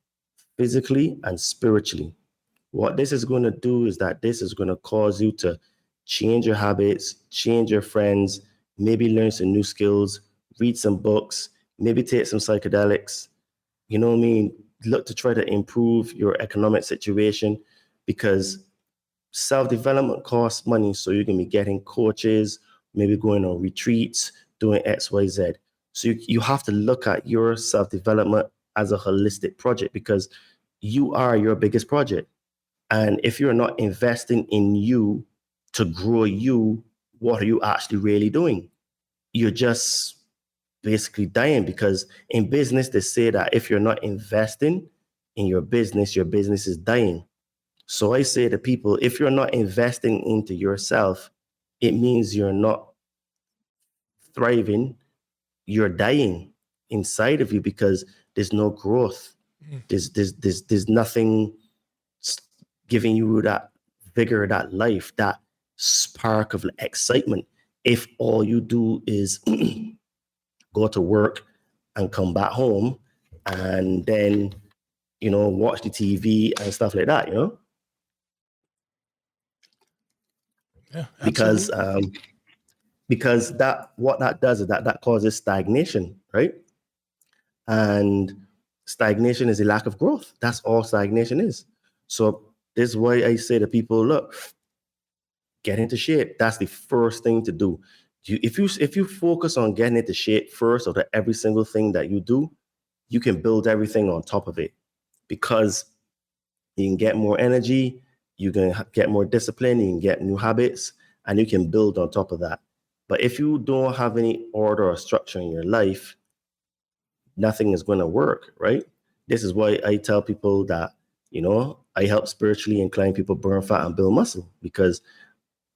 physically, and spiritually. What this is going to do is that this is going to cause you to change your habits, change your friends, maybe learn some new skills, read some books, maybe take some psychedelics. You know what I mean? Look to try to improve your economic situation, because self-development costs money. So you can be getting coaches, maybe going on retreats, doing X, Y, Z. So you have to look at your self-development as a holistic project, because you are your biggest project. And if you're not investing in you to grow you, what are you actually really doing? You're just basically dying, because in business, they say that if you're not investing in your business is dying. So I say to people, if you're not investing into yourself, it means you're not thriving, you're dying inside of you, because there's no growth. There's nothing giving you that vigor, that life, that spark of excitement. If all you do is go to work and come back home and then, watch the TV and stuff like that, Yeah, because absolutely. because that what that does is that causes stagnation, right? And stagnation is a lack of growth. That's all stagnation is. So this is why I say to people, look, get into shape. That's the first thing to do. If you focus on getting into shape first, or to every single thing that you do, you can build everything on top of it, because you can get more energy, you can get more discipline, you can get new habits, and you can build on top of that. But if you don't have any order or structure in your life, nothing is going to work, right? This is why I tell people that, I help spiritually inclined people burn fat and build muscle, because,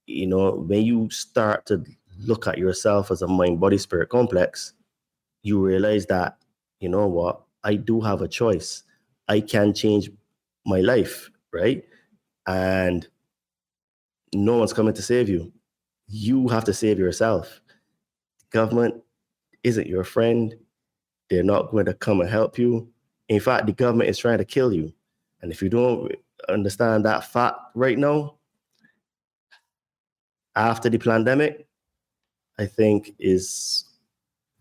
when you start to look at yourself as a mind, body, spirit complex, you realize that, you know what, I do have a choice. I can change my life, right? And no one's coming to save you. You have to save yourself. The government isn't your friend. They're not going to come and help you. In fact, the government is trying to kill you. And if you don't understand that fact right now, after the pandemic, I think is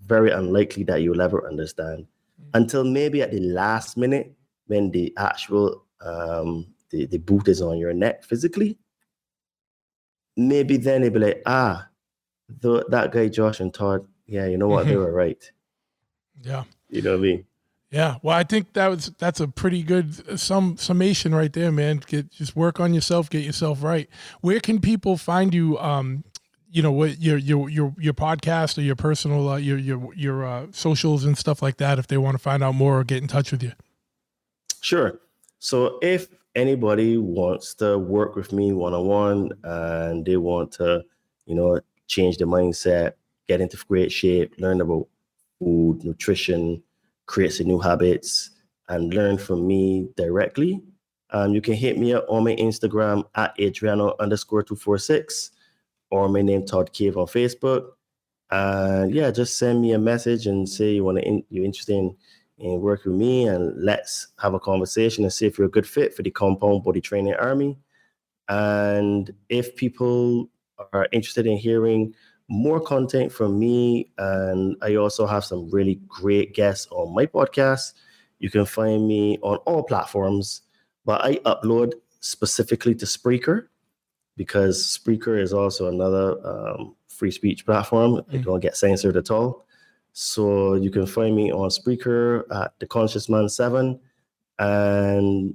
very unlikely that you'll ever understand, until maybe at the last minute, when the actual the boot is on your neck physically. Maybe then they'll be like, that guy Josh and Todd, yeah, you know what, they were right. Yeah. You know what I mean? Yeah, well, I think that's a pretty good summation right there, man. Just work on yourself, get yourself right. Where can people find you? What your podcast or your personal your socials and stuff like that, if they want to find out more or get in touch with you. Sure. So if anybody wants to work with me one-on-one and they want to, change their mindset, get into great shape, learn about food, nutrition, create some new habits, and learn from me directly, you can hit me up on my Instagram at Adriano_246, or my name Todd Cave on Facebook. And just send me a message and say you're interested in working with me, and let's have a conversation and see if you're a good fit for the Compound Body Training Army. And if people are interested in hearing more content from me, and I also have some really great guests on my podcast, you can find me on all platforms, but I upload specifically to Spreaker, because Spreaker is also another free speech platform. It don't get censored at all. So you can find me on Spreaker at The Conscious Man 7. And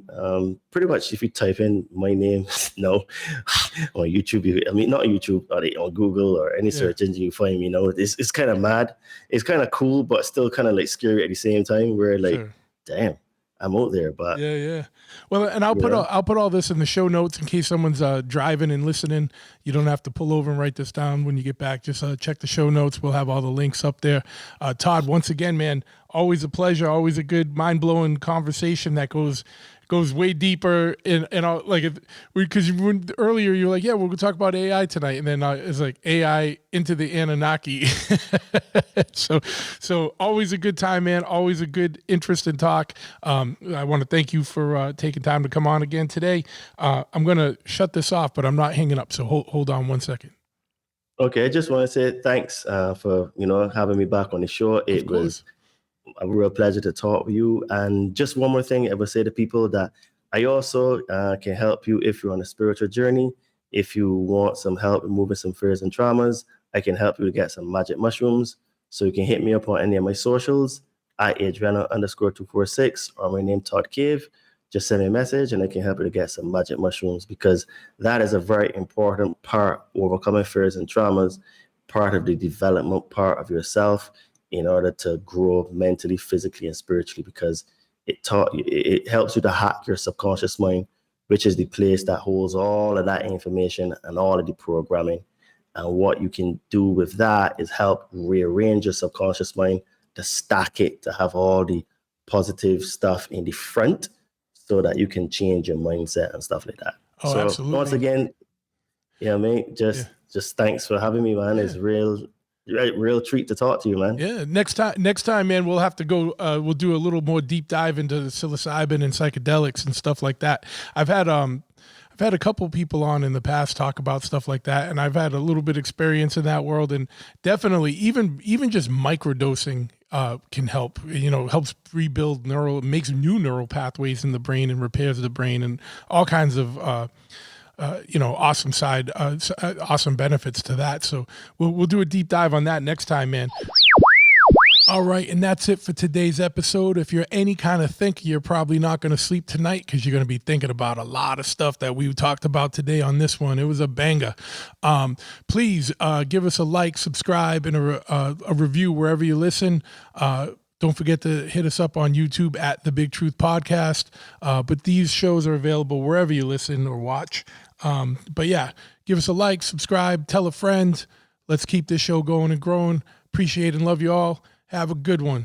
pretty much if you type in my name on YouTube, not YouTube, on Google or any search engine, you find me. It's kind of mad. It's kind of cool, but still kind of like scary at the same time. Where like, damn, I'm out there. But Yeah. Well, and yeah. I'll put all this in the show notes in case someone's driving and listening. You don't have to pull over and write this down when you get back. Just check the show notes. We'll have all the links up there. Todd, once again, man, always a pleasure. Always a good, mind blowing conversation that goes way deeper and all, like, because earlier you were like, yeah, we're gonna talk about AI tonight, and then it's like AI into the Annunaki. so always a good time, man. Always a good, interesting talk. I want to thank you for taking time to come on again today. I'm gonna shut this off, but I'm not hanging up. So hold on 1 second. Okay, I just want to say thanks for having me back on the show. It was a real pleasure to talk with you. And just one more thing, I would say to people that I also can help you if you're on a spiritual journey. If you want some help removing some fears and traumas, I can help you to get some magic mushrooms. So you can hit me up on any of my socials at Adriana_246 or my name Todd Cave. Just send me a message and I can help you to get some magic mushrooms, because that is a very important part, overcoming fears and traumas, part of the development part of yourself, in order to grow mentally, physically, and spiritually, because it helps you to hack your subconscious mind, which is the place that holds all of that information and all of the programming. And what you can do with that is help rearrange your subconscious mind, to stack it, to have all the positive stuff in the front so that you can change your mindset and stuff like that. Oh, so absolutely. Once again, mate, just thanks for having me, man. It's real treat to talk to you, man. Yeah, next time, man, we'll have to go. We'll do a little more deep dive into the psilocybin and psychedelics and stuff like that. I've had a couple people on in the past talk about stuff like that, and I've had a little bit of experience in that world, and definitely even just microdosing can help. Helps rebuild makes new neural pathways in the brain and repairs the brain and all kinds of awesome benefits to that. So we'll do a deep dive on that next time, man. All right, and that's it for today's episode. If you're any kind of thinker, you're probably not going to sleep tonight, because you're going to be thinking about a lot of stuff that we talked about today on this one. It was a banger. Please give us a like, subscribe, and a review wherever you listen. Don't forget to hit us up on YouTube at The Big Truth Podcast. But these shows are available wherever you listen or watch. But yeah, give us a like, subscribe, tell a friend. Let's keep this show going and growing. Appreciate and love you all. Have a good one.